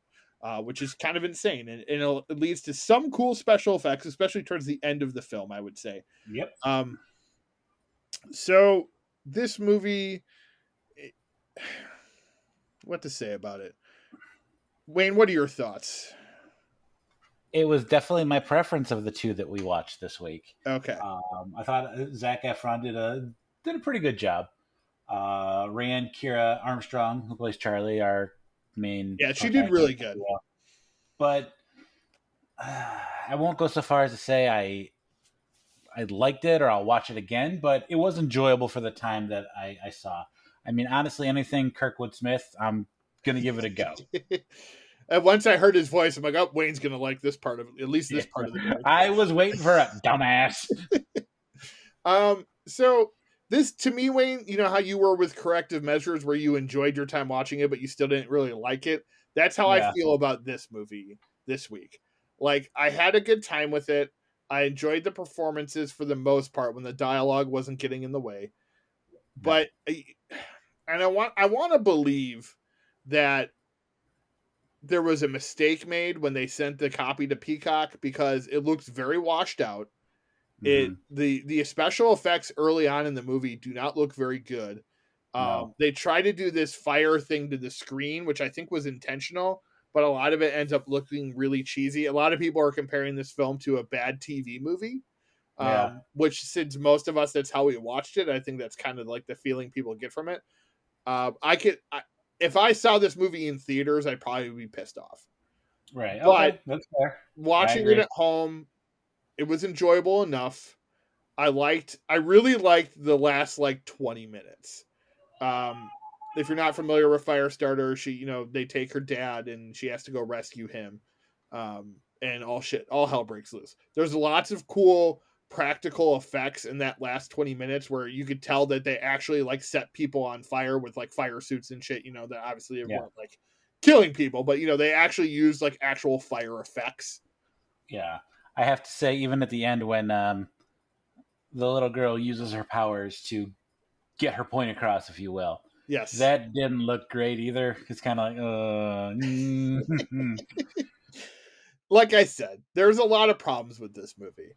A: which is kind of insane, and it leads to some cool special effects, especially towards the end of the film, I would say.
B: Yep.
A: Um, so this movie, what to say about it? Wayne, what are your thoughts?
B: It was definitely my preference of the two that we watched this week.
A: Okay.
B: I thought Zac Efron did a pretty good job. Rand Kira Armstrong, who plays Charlie, our main
A: Yeah, she did really
B: protagonist,
A: good.
B: but I won't go so far as to say I liked it or I'll watch it again, but it was enjoyable for the time that I saw. I mean, honestly, anything Kirkwood Smith, I'm gonna give it a go.
A: And once I heard his voice, I'm like, oh, Wayne's gonna like this part of at least this
B: Yeah.
A: part of the movie.
B: I was waiting for a dumbass.
A: So this to me, Wayne, you know how you were with Corrective Measures, where you enjoyed your time watching it, but you still didn't really like it. That's how I
B: Yeah.
A: feel about this movie this week. Like I had a good time with it. I enjoyed the performances for the most part when the dialogue wasn't getting in the way. But and I want to believe that there was a mistake made when they sent the copy to Peacock because it looks very washed out.
B: Mm-hmm.
A: The special effects early on in the movie do not look very good.
B: No.
A: They try to do this fire thing to the screen, which I think was intentional, but a lot of it ends up looking really cheesy. A lot of people are comparing this film to a bad TV movie,
B: Yeah.
A: which since most of us that's how we watched it, I think that's kind of like the feeling people get from it. If I saw this movie in theaters, I'd probably be pissed off.
B: Right.
A: But
B: Okay. That's fair. I
A: watching it
B: agree.
A: at home, it was enjoyable enough. I really liked the last like 20 minutes. If you're not familiar with Firestarter, they take her dad and she has to go rescue him. And all hell breaks loose. There's lots of cool practical effects in that last 20 minutes where you could tell that they actually like set people on fire with like fire suits and shit, that obviously it
B: Yeah.
A: weren't like killing people, but they actually used like actual fire effects.
B: Yeah. I have to say, even at the end when the little girl uses her powers to get her point across, if you will.
A: Yes.
B: That didn't look great either. It's kind of like,
A: like I said, there's a lot of problems with this movie.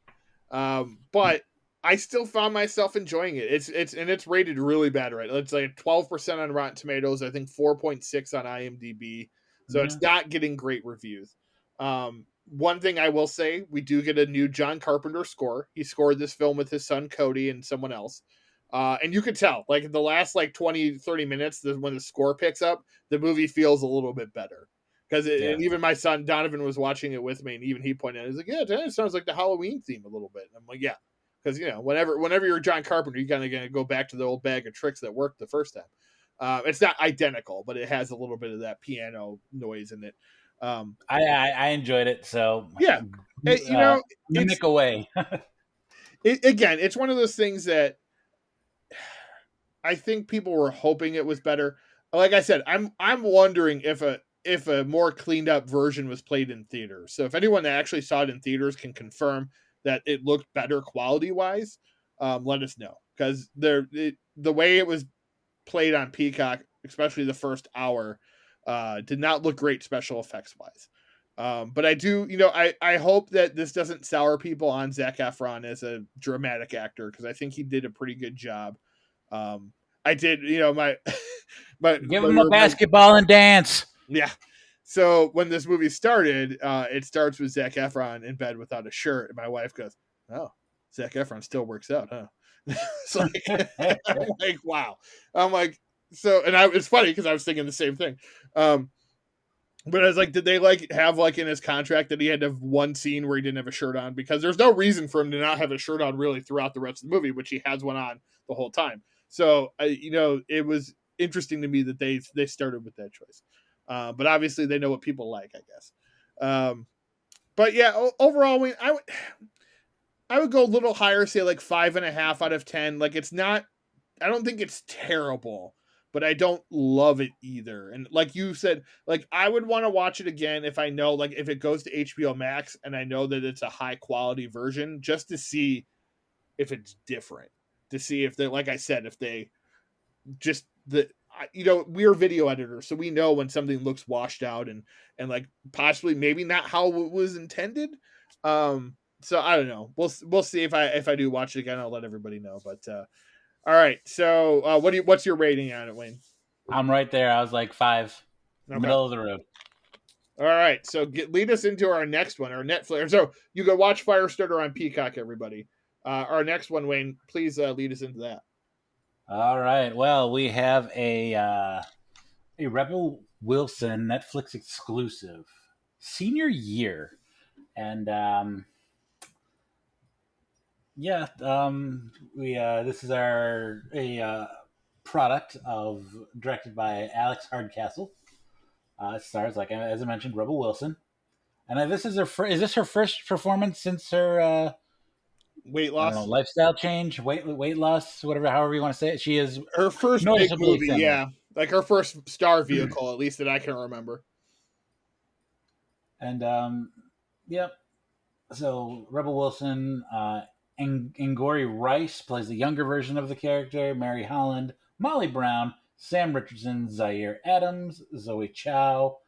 A: But I still found myself enjoying it. It's rated really bad, right? It's like 12% on Rotten Tomatoes, I think 4.6 on IMDb. So it's not getting great reviews. One thing I will say, we do get a new John Carpenter score. He scored this film with his son Cody and someone else. And you could tell, like the last like 20, 30 minutes, when the score picks up, the movie feels a little bit better. Because and even my son Donovan was watching it with me, and even he pointed out, he's like, "Yeah, it sounds like the Halloween theme a little bit." And I'm like, "Yeah," because whenever you're John Carpenter, you kind of gonna go back to the old bag of tricks that worked the first time. It's not identical, but it has a little bit of that piano noise in it.
B: I enjoyed it. So
A: Yeah,
B: mimic away.
A: Again, it's one of those things that I think people were hoping it was better. Like I said, I'm wondering if a more cleaned up version was played in theaters. So if anyone that actually saw it in theaters can confirm that it looked better quality wise, let us know, because the way it was played on Peacock, especially the first hour, did not look great special effects wise. But I do, I hope that this doesn't sour people on Zac Efron as a dramatic actor, because I think he did a pretty good job. I did,
B: Give him a basketball and dance.
A: Yeah. So when this movie started, it starts with Zac Efron in bed without a shirt, and my wife goes, "Oh, Zac Efron still works out, huh?" It's like, I'm like, wow. I'm like, so, and it's funny because I was thinking the same thing. But I was like, did they like have like in his contract that he had to have one scene where he didn't have a shirt on? Because there's no reason for him to not have a shirt on really throughout the rest of the movie, which he has one on the whole time. So it was interesting to me that they started with that choice. But obviously they know what people like, I guess. But yeah, overall, I would go a little higher, say like 5.5 out of 10. Like it's not, I don't think it's terrible, but I don't love it either. And like you said, like I would want to watch it again if I know, like if it goes to HBO Max and I know that it's a high quality version, just to see if it's different, to see if they, like I said, if they just we're video editors, so we know when something looks washed out and like possibly maybe not how it was intended. So I don't know. We'll see if I do watch it again. I'll let everybody know. But all right. So what's your rating on it, Wayne?
B: I'm right there. I was like 5,
A: Okay.
B: middle of the road.
A: All right. So lead us into our next one, our Netflix. So you go watch Firestarter on Peacock, everybody. Our next one, Wayne. Please lead us into that.
B: All right. Well, we have a Rebel Wilson Netflix exclusive, Senior Year, and yeah, we this is our a product of directed by Alex Hardcastle. It stars, like as I mentioned, Rebel Wilson, and this is is this her first performance since her
A: Weight
B: I don't know,
A: loss.
B: lifestyle change, weight loss, whatever, however you want to say it. She is
A: Her first big
B: noticeably
A: movie,
B: thinner.
A: yeah, like her first star vehicle, at least that I can remember.
B: And yep. So Rebel Wilson, Angori Rice plays the younger version of the character. Mary Holland, Molly Brown, Sam Richardson, Zaire Adams, Zoe Chow,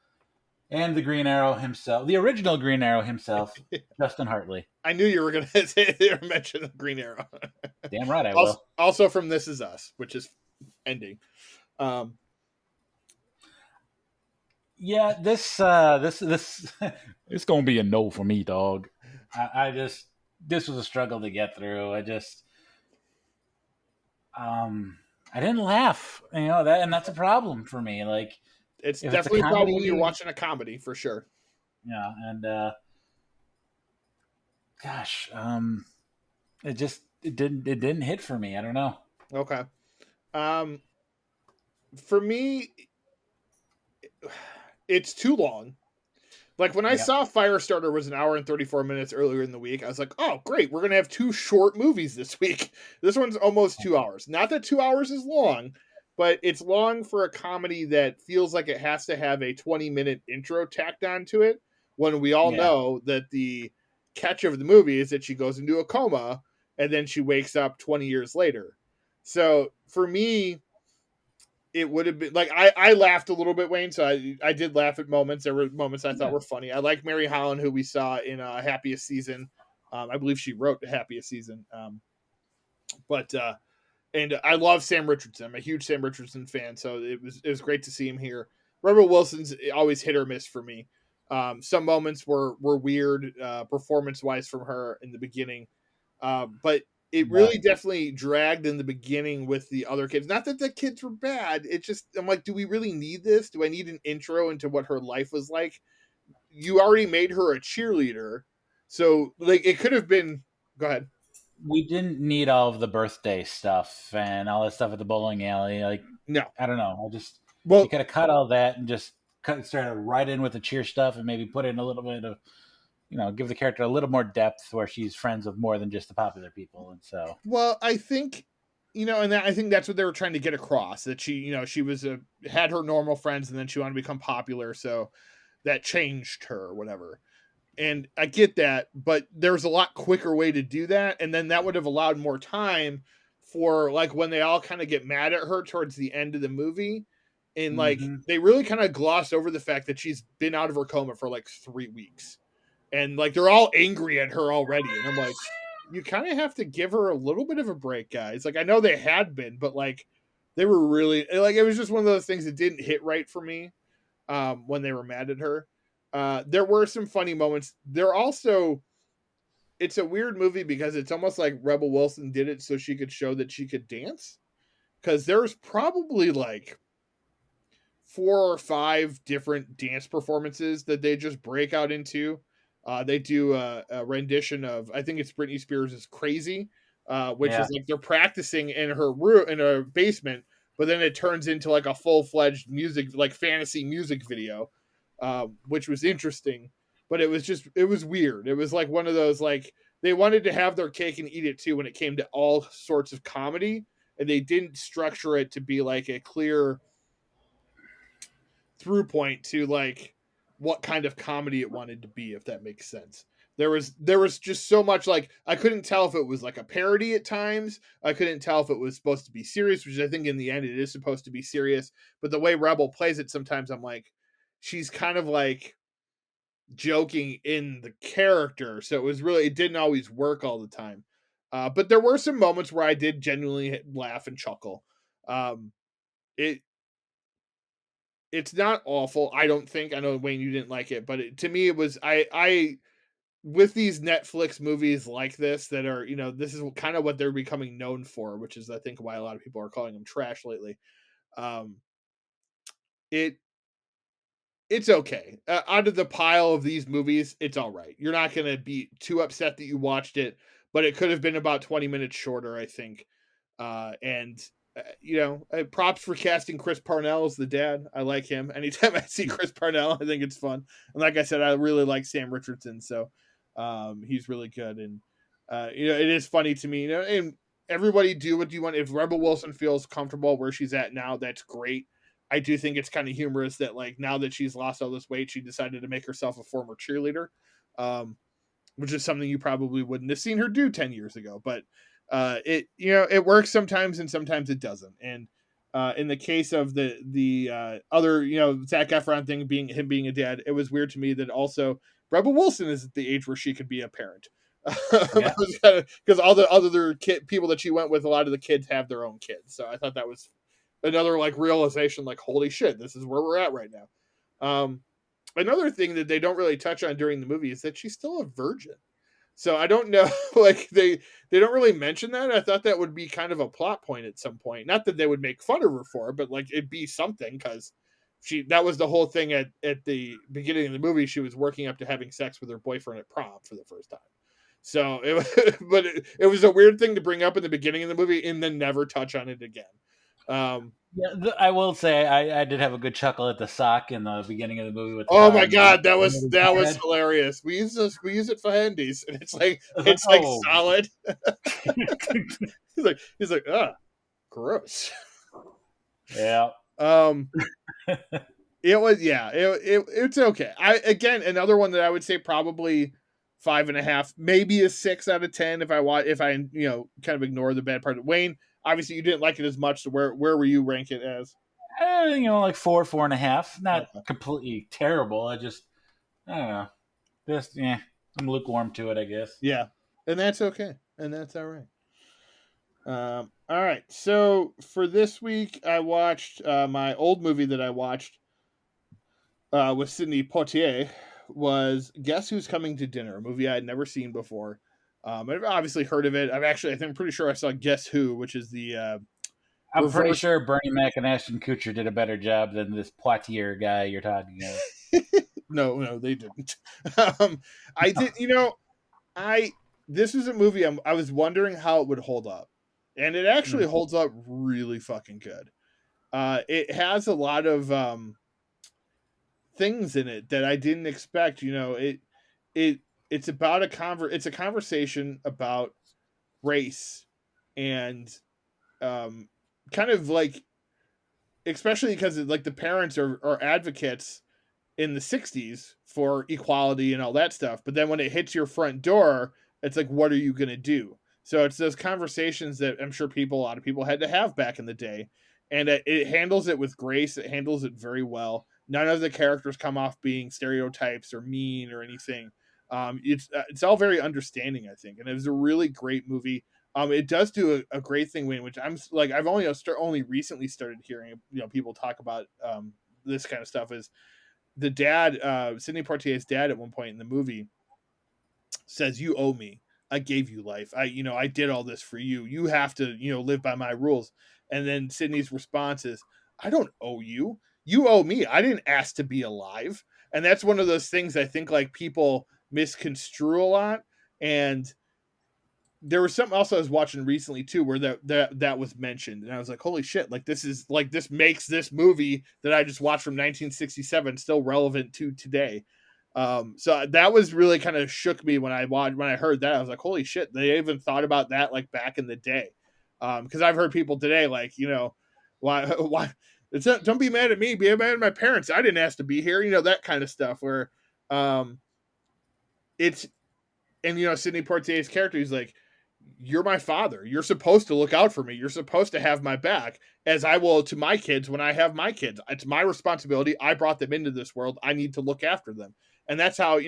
B: and the Green Arrow himself, the original Green Arrow himself, Justin Hartley.
A: I knew you were going to say or mention Green Arrow.
B: Damn right I will.
A: Also from This Is Us, which is ending.
B: Yeah, this it's gonna be a no for me, dog. I just this was a struggle to get through. I didn't laugh, and that's a problem for me. Like
A: it's
B: if it's a
A: definitely a problem when you're
B: comedy,
A: watching a comedy, for sure.
B: yeah, and gosh, it didn't hit for me. I don't know.
A: Okay. Um, for me, it's too long. Like when I
B: Yep.
A: saw Firestarter was an hour and 34 minutes earlier in the week, I was like, oh, great. We're going to have two short movies this week. This one's almost 2 hours. Not that 2 hours is long, but it's long for a comedy that feels like it has to have a 20-minute intro tacked onto it when we all
B: Yeah.
A: know that the catch of the movie is that she goes into a coma and then she wakes up 20 years later. So for me, it would have been like I laughed a little bit, Wayne. So I did laugh at moments. There were moments I thought
B: Yeah.
A: were funny. I like Mary Holland, who we saw in Happiest Season. I believe she wrote Happiest Season. But and I love Sam Richardson. I'm a huge Sam Richardson fan, so it was great to see him here. Rebel Wilson's always hit or miss for me. Some moments were weird performance wise from her in the beginning, but it
B: Yeah.
A: really definitely dragged in the beginning with the other kids. Not that the kids were bad. It just I'm like, do we really need this? Do I need an intro into what her life was like? You already made her a cheerleader, so like it could have been. Go ahead.
B: We didn't need all of the birthday stuff and all that stuff at the bowling alley. Like
A: No.
B: I don't know. You
A: Well,
B: could have cut all that and just started right in with the cheer stuff and maybe put in a little bit of give the character a little more depth where she's friends with more than just the popular people. And so,
A: Well, I think and I think that's what they were trying to get across, that she was had her normal friends and then she wanted to become popular, so that changed her or whatever. And I get that, but there's a lot quicker way to do that, and then that would have allowed more time for like when they all kind of get mad at her towards the end of the movie, and like
B: mm-hmm.
A: they really kind of glossed over the fact that she's been out of her coma for like 3 weeks, and like they're all angry at her already, and I'm like, you kind of have to give her a little bit of a break, guys. Like I know they had been, but like they were really like it was just one of those things that didn't hit right for me when they were mad at her. There were some funny moments. It's a weird movie because it's almost like Rebel Wilson did it so she could show that she could dance. Because there's probably like 4 or 5 different dance performances that they just break out into. They do a rendition of, I think it's Britney Spears' "Crazy," which
B: Yeah.
A: is like they're practicing in her room in a basement, but then it turns into like a full fledged music, like fantasy music video, which was interesting. But it was weird. It was like one of those, like, they wanted to have their cake and eat it too when it came to all sorts of comedy, and they didn't structure it to be like a clear through point to like what kind of comedy it wanted to be, if that makes sense. There was just so much, like, I couldn't tell if it was like a parody at times. I couldn't tell if it was supposed to be serious, which I think in the end it is supposed to be serious. But the way Rebel plays it, sometimes I'm like, she's kind of like joking in the character, so it didn't always work all the time. But there were some moments where I did genuinely laugh and chuckle. Um, it it's not awful, I don't think. I know, Wayne, you didn't like it, but to me, it was, I with these Netflix movies like this that are, this is kind of what they're becoming known for, which is I think why a lot of people are calling them trash lately. Um, it it's okay. Out of the pile of these movies, it's all right. You're not going to be too upset that you watched it, but it could have been about 20 minutes shorter, I think. And props for casting Chris Parnell as the dad. I like him. Anytime I see Chris Parnell, I think it's fun. And like I said, I really like Sam Richardson, so he's really good. And it is funny to me. And everybody do what you want. If Rebel Wilson feels comfortable where she's at now, that's great. I do think it's kind of humorous that, like, now that she's lost all this weight, she decided to make herself a former cheerleader. Which is something you probably wouldn't have seen her do 10 years ago. But it works sometimes and sometimes it doesn't. And in the case of the other, Zac Efron thing, being a dad, it was weird to me that also Rebel Wilson is at the age where she could be a parent.
B: Yeah.
A: Because all the other people that she went with, a lot of the kids have their own kids. So I thought that was another, like, realization, like, holy shit, this is where we're at right now. Another thing that they don't really touch on during the movie is that she's still a virgin. So I don't know, like, they don't really mention that. I thought that would be kind of a plot point at some point. Not that they would make fun of her for it, but like it'd be something, because that was the whole thing at the beginning of the movie. She was working up to having sex with her boyfriend at prom for the first time. So it was a weird thing to bring up in the beginning of the movie and then never touch on it again.
B: Yeah, I will say I did have a good chuckle at the sock in the beginning of the movie with the
A: Oh
B: car.
A: my god, that was
B: Head.
A: hilarious. We use it for handies, and it's like
B: I was like, oh.
A: solid. he's like, gross.
B: Yeah.
A: It was, it's okay. Again, another one that I would say probably 5.5, maybe a 6 out of 10 if I kind of ignore the bad part. Wayne, obviously you didn't like it as much, so where were you rank it as?
B: Like 4.5. Not
A: Okay.
B: completely terrible. I don't know. Just I'm lukewarm to it, I guess.
A: Yeah, and that's okay, and that's all right. All right. So for this week, I watched my old movie that I watched with Sidney Poitier was Guess Who's Coming to Dinner, a movie I had never seen before. I've obviously heard of it. I think I'm pretty sure I saw Guess Who, which is the
B: I'm pretty
A: reverse.
B: sure Bernie Mac and Ashton Kutcher did a better job than this Poitier guy you're talking about.
A: No, they didn't. I did. This was a movie I was wondering how it would hold up, and it actually holds up really fucking good. It has a lot of things in it that I didn't expect. It's about it's a conversation about race and kind of like, especially because like the parents are advocates in the 60s for equality and all that stuff, but then when it hits your front door, it's like, what are you going to do? So it's those conversations that I'm sure a lot of people had to have back in the day, and it handles it with grace. It handles it very well. None of the characters come off being stereotypes or mean or anything. It's all very understanding, I think, and it was a really great movie. It does do a great thing, Wayne, which I'm like, I've only recently started hearing people talk about this kind of stuff. Is the dad, Sidney Poitier's dad, at one point in the movie says, "You owe me. I gave you life. I did all this for you. You have to, live by my rules." And then Sidney's response is, "I don't owe you. you owe me. I didn't ask to be alive. And that's one of those things I think like people misconstrue a lot. And there was something else I was watching recently too, where that was mentioned, and I was like, "Holy shit! Like this makes this movie that I just watched from 1967 still relevant to today." So that was really kind of shook me when I heard that. I was like, "Holy shit!" They even thought about that like back in the day, because I've heard people today like, why don't be mad at me, be mad at my parents. I didn't ask to be here, that kind of stuff. Where um, it's and Sidney Poitier's character, he's like, you're my father. You're supposed to look out for me. You're supposed to have my back, as I will to my kids when I have my kids. It's my responsibility. I brought them into this world. I need to look after them. And that's how,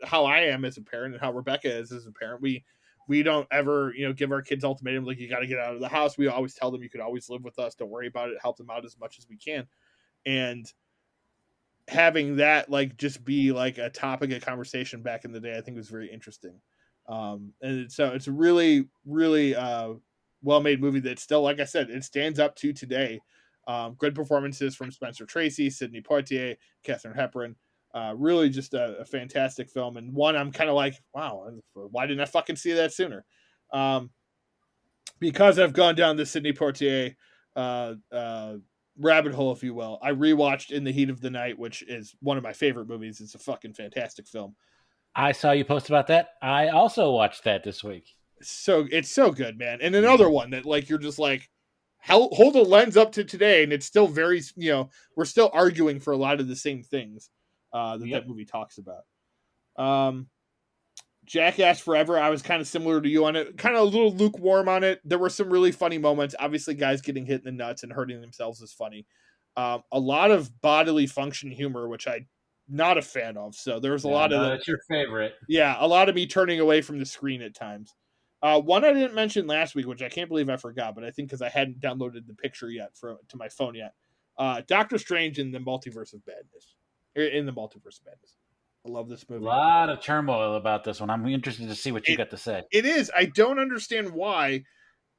A: how I am as a parent and how Rebecca is as a parent. We don't ever, give our kids ultimatum like, you got to get out of the house. We always tell them you could always live with us. Don't worry about it. Help them out as much as we can. And having that like just be like a topic of conversation back in the day, I think was very interesting. And so it's a really, really well made movie that still, like I said, it stands up to today. Good performances from Spencer Tracy, Sidney Poitier, Katharine Hepburn. Really just a fantastic film, and one I'm kind of like, wow, why didn't I fucking see that sooner? Because I've gone down the Sidney Poitier rabbit hole, if you will. I rewatched In the Heat of the Night, which is one of my favorite movies. It's a fucking fantastic film.
B: I saw you post about that. I also watched that this week.
A: So it's so good, man. And another one that like you're just like, hold a lens up to today, and it's still very, we're still arguing for a lot of the same things that movie talks about. Jackass Forever, I was kind of similar to you on it, kind of a little lukewarm on it. There were some really funny moments. Obviously, guys getting hit in the nuts and hurting themselves is funny. A lot of bodily function humor, which I'm not a fan of. So there's a lot of
B: that's your favorite.
A: Yeah, a lot of me turning away from the screen at times. One I didn't mention last week, which I can't believe I forgot, but I think because I hadn't downloaded the picture yet to my phone yet. Doctor Strange in the Multiverse of Madness. In the Multiverse of Madness. I love this movie.
B: A lot of turmoil about this one. I'm interested to see what you got to say.
A: It is. I don't understand why,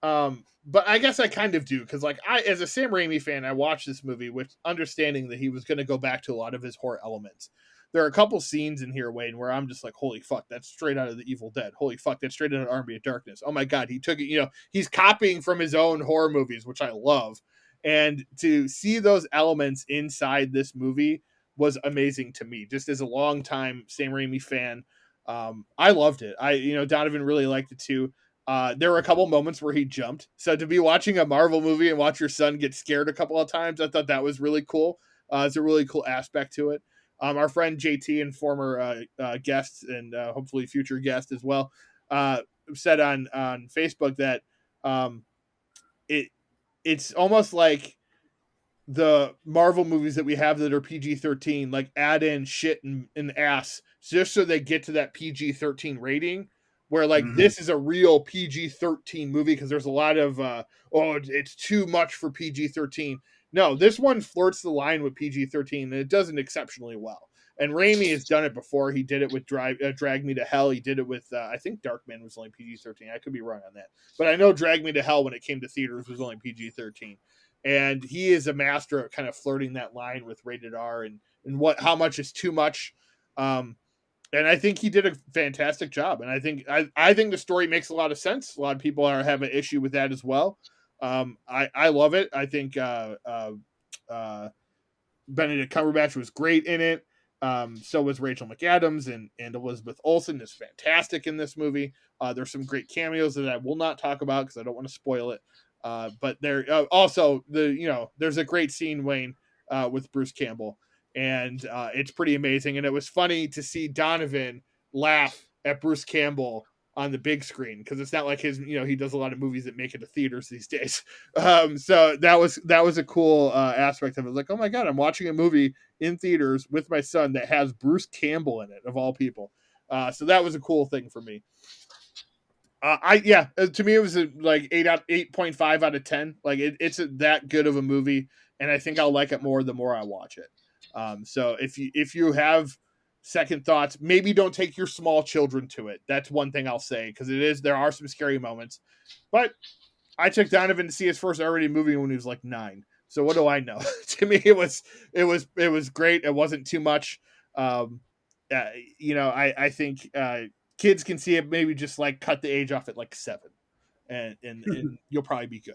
A: but I guess I kind of do, because like as a Sam Raimi fan, I watched this movie with understanding that he was going to go back to a lot of his horror elements. There are a couple scenes in here, Wayne, where I'm just like, holy fuck, that's straight out of The Evil Dead. Holy fuck, that's straight out of Army of Darkness. Oh my God, he took it, he's copying from his own horror movies, which I love. And to see those elements inside this movie was amazing to me. Just as a longtime Sam Raimi fan, I loved it. Donovan really liked it too. There were a couple moments where he jumped. So to be watching a Marvel movie and watch your son get scared a couple of times, I thought that was really cool. It's a really cool aspect to it. Our friend JT and former guest and hopefully future guest as well said on Facebook that it's almost like the Marvel movies that we have that are PG-13 like add in shit and ass just so they get to that PG-13 rating, where like this is a real PG-13 movie because there's a lot of it's too much for PG-13. No, this one flirts the line with PG-13 and it does it exceptionally well. And Raimi has done it before. He did it with Drag Me to Hell. He did it with, I think Darkman was only PG-13. I could be wrong on that. But I know Drag Me to Hell, when it came to theaters, was only PG-13. And he is a master at kind of flirting that line with rated R and how much is too much. And I think he did a fantastic job. And I think the story makes a lot of sense. A lot of people have an issue with that as well. I love it. I think Benedict Cumberbatch was great in it. So was Rachel McAdams, and Elizabeth Olsen is fantastic in this movie. There's some great cameos that I will not talk about because I don't want to spoil it. But there also there's a great scene, Wayne, with Bruce Campbell, and it's pretty amazing. And it was funny to see Donovan laugh at Bruce Campbell on the big screen because it's not like his, he does a lot of movies that make it to theaters these days. So that was a cool aspect of it. Like, oh my God, I'm watching a movie in theaters with my son that has Bruce Campbell in it, of all people. So that was a cool thing for me. To me it was like 8.5 out of 10. Like it's that good of a movie, and I think I'll like it more the more I watch it. So if you have second thoughts, maybe don't take your small children to it. That's one thing I'll say, because there are some scary moments. But I took Donovan to see his first R-rated movie when he was like 9. So what do I know? To me, it was great. It wasn't too much. Um, I think kids can see it. Maybe just like cut the age off at like 7, and you'll probably be good.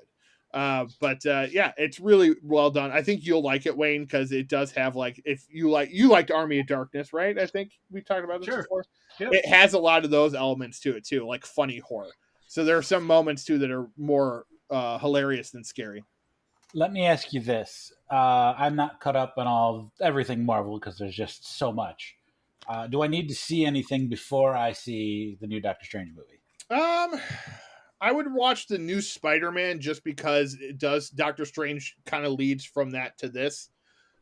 A: But yeah, it's really well done. I think you'll like it, Wayne, because it does have like if you liked Army of Darkness, right? I think we talked about this
B: Sure.
A: before.
B: Yep.
A: It has a lot of those elements to it too, like funny horror. So there are some moments too that are more hilarious than scary.
B: Let me ask you this: I'm not caught up on everything Marvel because there's just so much. Do I need to see anything before I see the new Doctor Strange movie?
A: Um, I would watch the new Spider-Man just because it does. Doctor Strange kind of leads from that to this,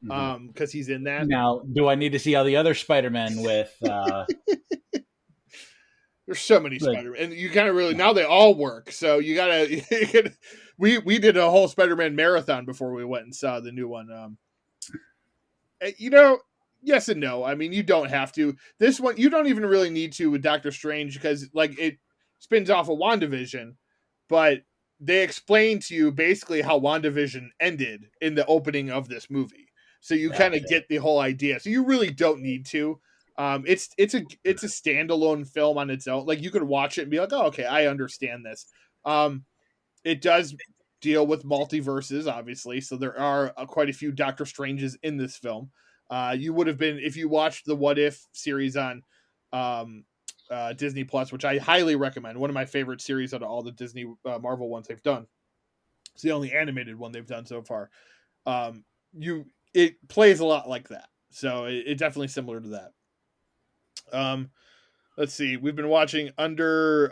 A: because he's in that.
B: Now, do I need to see all the other Spider-Men with?
A: There's so many
B: Like,
A: Spider-Man, and you kind of really now they all work. So you gotta. We did a whole Spider-Man marathon before we went and saw the new one. Yes and no. I mean, you don't have to. This one, you don't even really need to with Doctor Strange because like it spins off of WandaVision, but they explain to you basically how WandaVision ended in the opening of this movie. So you kind of get the whole idea. So you really don't need to. It's a standalone film on its own. Like you could watch it and be like, oh, okay, I understand this. It does deal with multiverses, obviously. So there are quite a few Doctor Stranges in this film. You would have been if you watched the What If series on Disney Plus, which I highly recommend. One of my favorite series out of all the Disney Marvel ones they've done. It's the only animated one they've done so far. It plays a lot like that, so it definitely similar to that. Let's see. We've been watching Under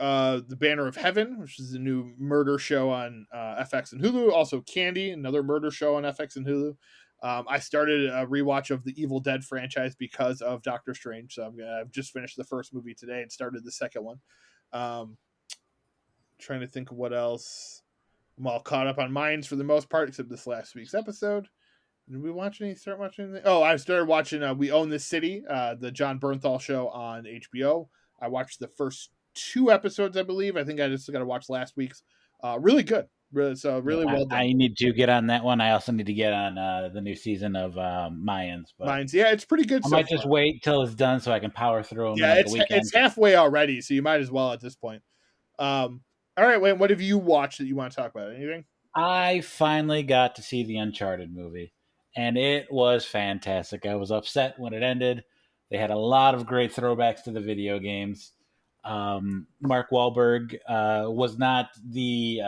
A: the Banner of Heaven, which is a new murder show on FX and Hulu. Also, Candy, another murder show on FX and Hulu. I started a rewatch of the Evil Dead franchise because of Doctor Strange. So I've just finished the first movie today and started the second one. Trying to think of what else. I'm all caught up on Minds for the most part, except this last week's episode. Did we start watching anything? Oh, I started watching We Own This City, the John Bernthal show on HBO. I watched the first 2 episodes, I believe. I think I just got to watch last week's. Really good. Really well done.
B: I need to get on that one. I also need to get on the new season of Mayans. But
A: Minds, yeah, it's pretty good.
B: I might just wait till it's done so I can power through them.
A: Yeah,
B: in a weekend.
A: It's halfway already, so you might as well at this point. All right, Wayne, what have you watched that you want to talk about? Anything?
B: I finally got to see the Uncharted movie, and it was fantastic. I was upset when it ended. They had a lot of great throwbacks to the video games. Mark Wahlberg was not the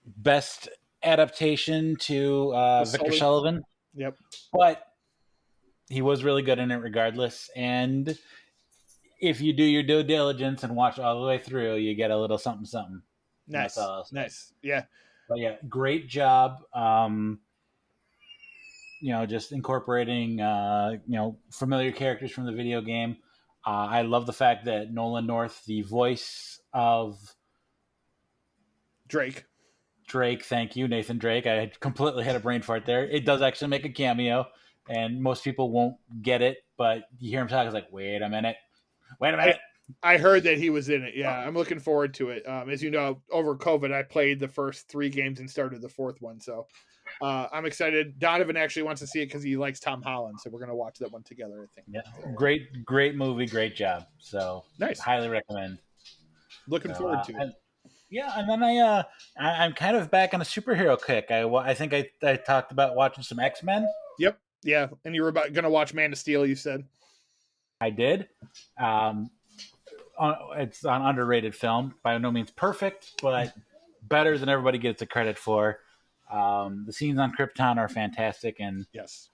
B: best adaptation to Victor Sullivan.
A: Yep.
B: But he was really good in it regardless. And if you do your due diligence and watch all the way through, you get a little something, something.
A: Nice. Nice. Yeah.
B: But yeah, great job. Just incorporating, familiar characters from the video game. I love the fact that Nolan North, the voice of
A: Drake,
B: thank you, Nathan Drake. I completely had a brain fart there. It does actually make a cameo, and most people won't get it, but you hear him talk, it's like, wait a minute.
A: I heard that he was in it. Yeah, I'm looking forward to it. As you know, over COVID, I played the first 3 games and started the 4th one, so I'm excited. Donovan actually wants to see it because he likes Tom Holland, so we're going to watch that one together, I think.
B: Yeah, great movie, great job. So
A: nice,
B: highly recommend.
A: Looking forward to it.
B: And then I'm kind of back on a superhero kick. I think I talked about watching some X-Men.
A: Yep, yeah, and you were going to watch Man of Steel. You said
B: I did. It's an underrated film, by no means perfect, but better than everybody gets the credit for. The scenes on Krypton are fantastic, and
A: yes,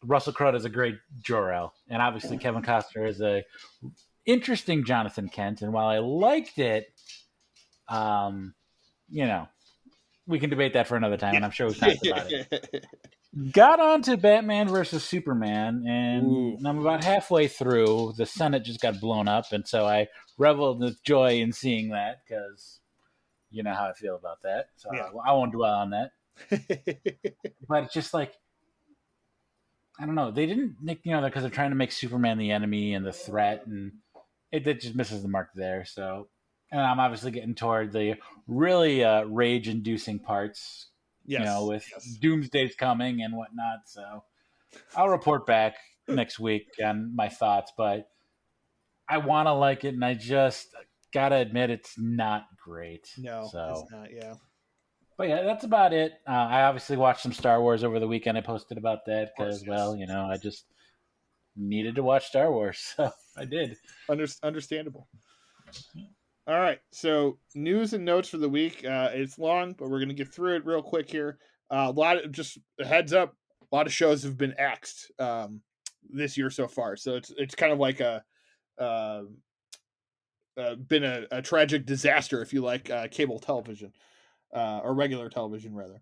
B: Russell Crowe is a great Jor-El, and obviously Kevin Costner is a interesting Jonathan Kent. And while I liked it, we can debate that for another time, and I'm sure we've talked about it. Got on to Batman versus Superman, and I'm about halfway through. The Senate just got blown up, and so I reveled with joy in seeing that because you know how I feel about that. So yeah. I won't dwell on that. But it's just like, I don't know. They didn't, because they're trying to make Superman the enemy and the threat, and it just misses the mark there. So And I'm obviously getting toward the really rage-inducing parts,
A: Yes,
B: with
A: yes.
B: Doomsday's coming and whatnot. So I'll report back next week on my thoughts, but I want to like it, and I just gotta admit it's not great.
A: No, it's
B: So,
A: not. Yeah, of
B: but yeah, that's about it. I obviously watched some Star Wars over the weekend. I posted about that
A: course,
B: because,
A: yes.
B: well, I just needed to watch Star Wars, so I did.
A: Understandable. All right, so news and notes for the week. It's long, but we're gonna get through it real quick here. A lot of just a heads up. A lot of shows have been axed this year so far, so it's kind of like uh, been a tragic disaster if you like cable television or regular television rather.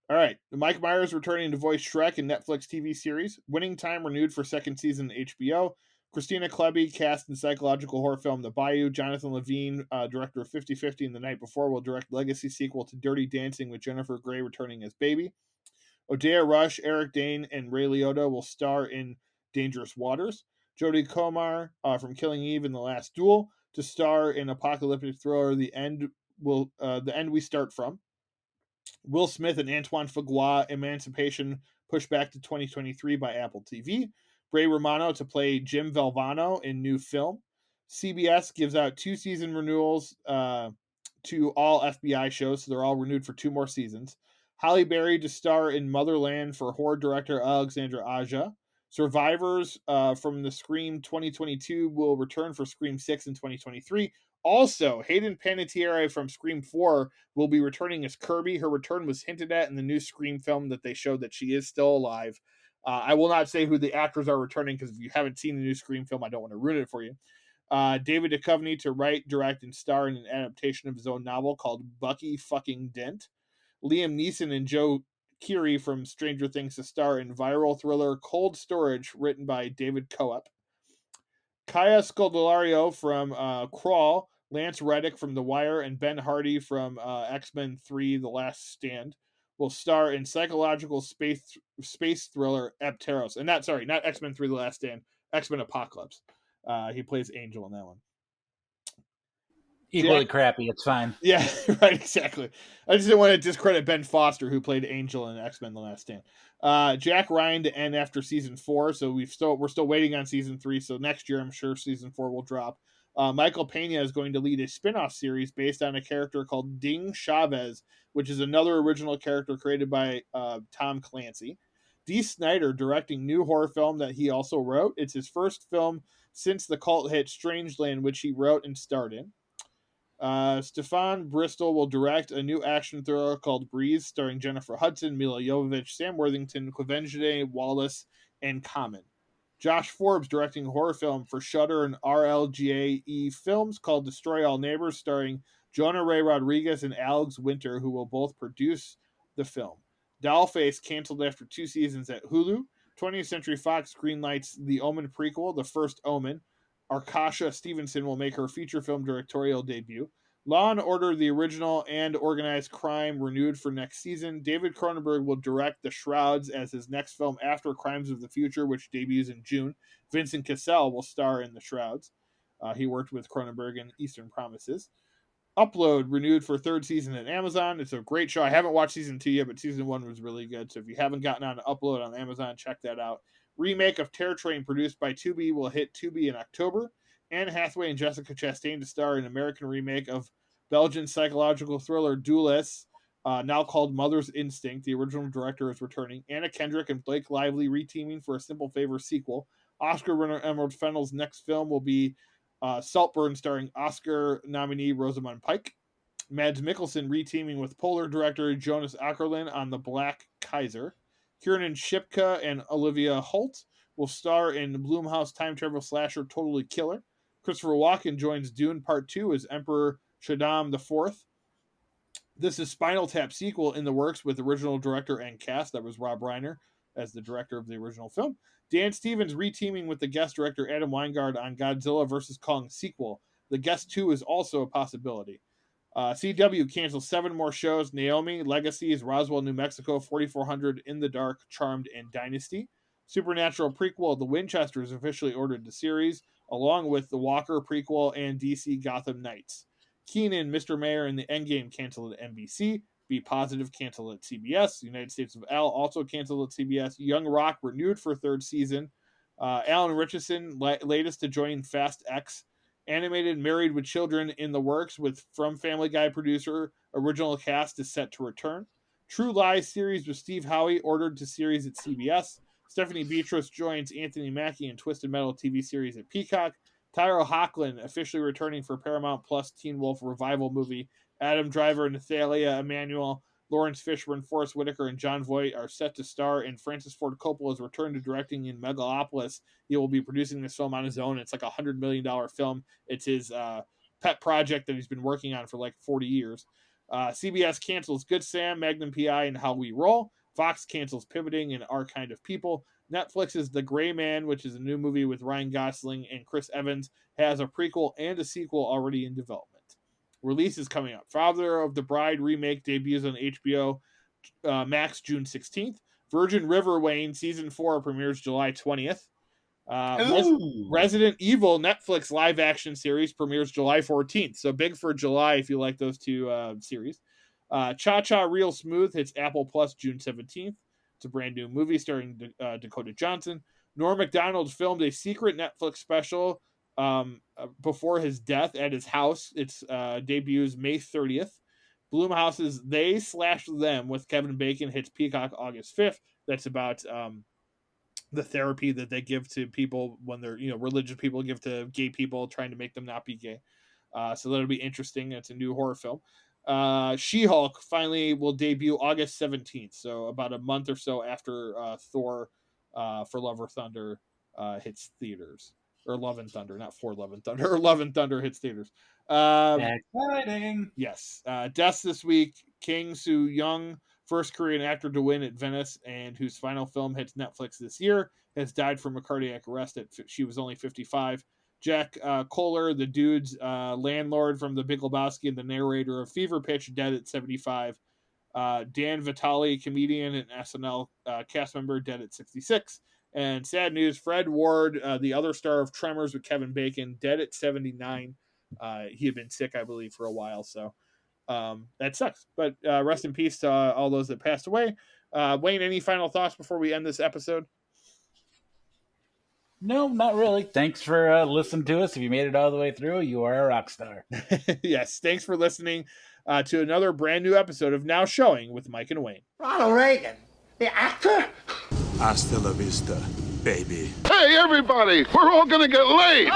A: All right, Mike Myers returning to voice Shrek in Netflix TV series. Winning Time renewed for second season HBO. Christina Klebe cast in psychological horror film The Bayou. Jonathan Levine, director of 50/50 and The Night Before, will direct legacy sequel to Dirty Dancing with Jennifer Grey returning as Baby. Odeya Rush, Eric Dane, and Ray Liotta will star in Dangerous Waters. Jodie Comer from Killing Eve and The Last Duel to star in apocalyptic thriller The End We Start From. Will Smith and Antoine Fuqua Emancipation pushed back to 2023 by Apple TV. Bray Romano to play Jim Valvano in new film. CBS gives out 2 season renewals to all FBI shows, so they're all renewed for 2 more seasons. Halle Berry to star in Motherland for horror director Alexandra Aja. Survivors from the Scream 2022 will return for Scream 6 in 2023. Also, Hayden Panettiere from Scream 4 will be returning as Kirby. Her return was hinted at in the new Scream film that they showed that she is still alive. I will not say who the actors are returning because if you haven't seen the new Scream film, I don't want to ruin it for you. David Duchovny to write, direct, and star in an adaptation of his own novel called Bucky Fucking Dent. Liam Neeson and Joe Keery from Stranger Things to star in viral thriller Cold Storage, written by David Coep. Kaya Scodelario from Crawl, Lance Reddick from The Wire, and Ben Hardy from X-Men 3 The Last Stand will star in psychological space thriller Apteros. And not X-Men 3 The Last Stand, X-Men Apocalypse. He plays Angel in that one.
B: Equally
A: Jack
B: crappy. It's fine.
A: Yeah, right, exactly. I just didn't want to discredit Ben Foster, who played Angel in X-Men: The Last Stand. Jack Ryan to end after season 4, so we're still waiting on season 3. So next year, I'm sure season 4 will drop. Michael Pena is going to lead a spin-off series based on a character called Ding Chavez, which is another original character created by Tom Clancy. Dee Snider directing new horror film that he also wrote. It's his first film since the cult hit Strangeland, which he wrote and starred in. Stefan Bristol will direct a new action thriller called Breeze, starring Jennifer Hudson, Mila Jovovich, Sam Worthington, Quvenzhané Wallace, and Common. Josh Forbes directing a horror film for Shudder and RLGAE Films called Destroy All Neighbors, starring Jonah Ray Rodriguez and Alex Winter, who will both produce the film. Dollface canceled after 2 seasons at Hulu. 20th Century Fox greenlights the Omen prequel, The First Omen. Arkasha Stevenson will make her feature film directorial debut. Law and Order, the original, and Organized Crime renewed for next season. David Cronenberg will direct The Shrouds as his next film after Crimes of the Future, which debuts in June. Vincent Cassel will star in The Shrouds. He worked with Cronenberg in Eastern Promises. Upload renewed for third season at Amazon. It's a great show. I haven't watched season 2 yet, but season 1 was really good. So if you haven't gotten on to Upload on Amazon, check that out. Remake of Terror Train produced by Tubi will hit Tubi in October. Anne Hathaway and Jessica Chastain to star in an American remake of Belgian psychological thriller Duelists, now called Mother's Instinct. The original director is returning. Anna Kendrick and Blake Lively reteaming for a Simple Favor sequel. Oscar winner Emerald Fennell's next film will be Saltburn, starring Oscar nominee Rosamund Pike. Mads Mikkelsen reteaming with Polar director Jonas Ackerlund on The Black Kaiser. Kiernan Shipka and Olivia Holt will star in Blumhouse time travel slasher Totally Killer. Christopher Walken joins Dune Part 2 as Emperor Shaddam IV. This is Spinal Tap sequel in the works with original director and cast. That was Rob Reiner as the director of the original film. Dan Stevens reteaming with the guest director Adam Weingart on Godzilla vs. Kong sequel. The Guest 2 is also a possibility. CW cancels 7 more shows. Naomi, Legacies, Roswell, New Mexico, 4400, In the Dark, Charmed, and Dynasty. Supernatural prequel, The Winchester is officially ordered to series, along with the Walker prequel and DC Gotham Knights. Keenan, Mr. Mayor, and the Endgame canceled at NBC. Be Positive canceled at CBS. United States of Al also canceled at CBS. Young Rock renewed for third season. Alan Richardson, latest to join Fast X. Animated Married with Children in the works with From Family Guy producer. Original cast is set to return. True Lies series with Steve Howey ordered to series at CBS. Stephanie Beatrice joins Anthony Mackie in Twisted Metal TV series at Peacock. Tyra Hoechlin officially returning for Paramount Plus Teen Wolf revival movie. Adam Driver, Nathalia Emanuel, Lawrence Fishburne, Forrest Whitaker, and John Voight are set to star in Francis Ford Coppola's return to directing in Megalopolis. He will be producing this film on his own. It's like a $100 million film. It's his pet project that he's been working on for like 40 years. CBS cancels Good Sam, Magnum PI, and How We Roll. Fox cancels Pivoting and Our Kind of People. Netflix's The Gray Man, which is a new movie with Ryan Gosling and Chris Evans, has a prequel and a sequel already in development. Release is coming up. Father of the Bride remake debuts on HBO Max June 16th. Virgin River Wayne season 4 premieres July 20th. Resident Evil Netflix live action series premieres July 14th. So big for July if you like those two series. Cha Cha Real Smooth hits Apple Plus June 17th. It's a brand new movie starring Dakota Johnson. Norm Macdonald filmed a secret Netflix special before his death at his house. Its debuts May 30th. Blumhouse's They/Them with Kevin Bacon hits Peacock August 5th. That's about the therapy that they give to people when they're, religious people give to gay people trying to make them not be gay. So that'll be interesting. It's a new horror film. She-Hulk finally will debut August 17th. So about a month or so after Thor for Love or Thunder hits theaters. Or Love and Thunder, not For Love and Thunder. Or Love and Thunder hits theaters.
B: Exciting.
A: Yes. Deaths this week. Kang Soo-young, first Korean actor to win at Venice and whose final film hits Netflix this year, has died from a cardiac arrest. She was only 55. Jack Kohler, the dude's landlord from The Big Lebowski and the narrator of Fever Pitch, dead at 75. Dan Vitale, comedian and SNL cast member, dead at 66. And sad news, Fred Ward, the other star of Tremors with Kevin Bacon, dead at 79. He had been sick, I believe, for a while, so that sucks. But rest in peace to all those that passed away. Wayne, any final thoughts before we end this episode?
B: No, not really. Thanks for listening to us. If you made it all the way through, you are a rock star.
A: Yes, thanks for listening to another brand new episode of Now Showing with Mike and Wayne.
C: Ronald Reagan, the actor?
D: Hasta la vista, baby.
E: Hey, everybody, we're all gonna get laid.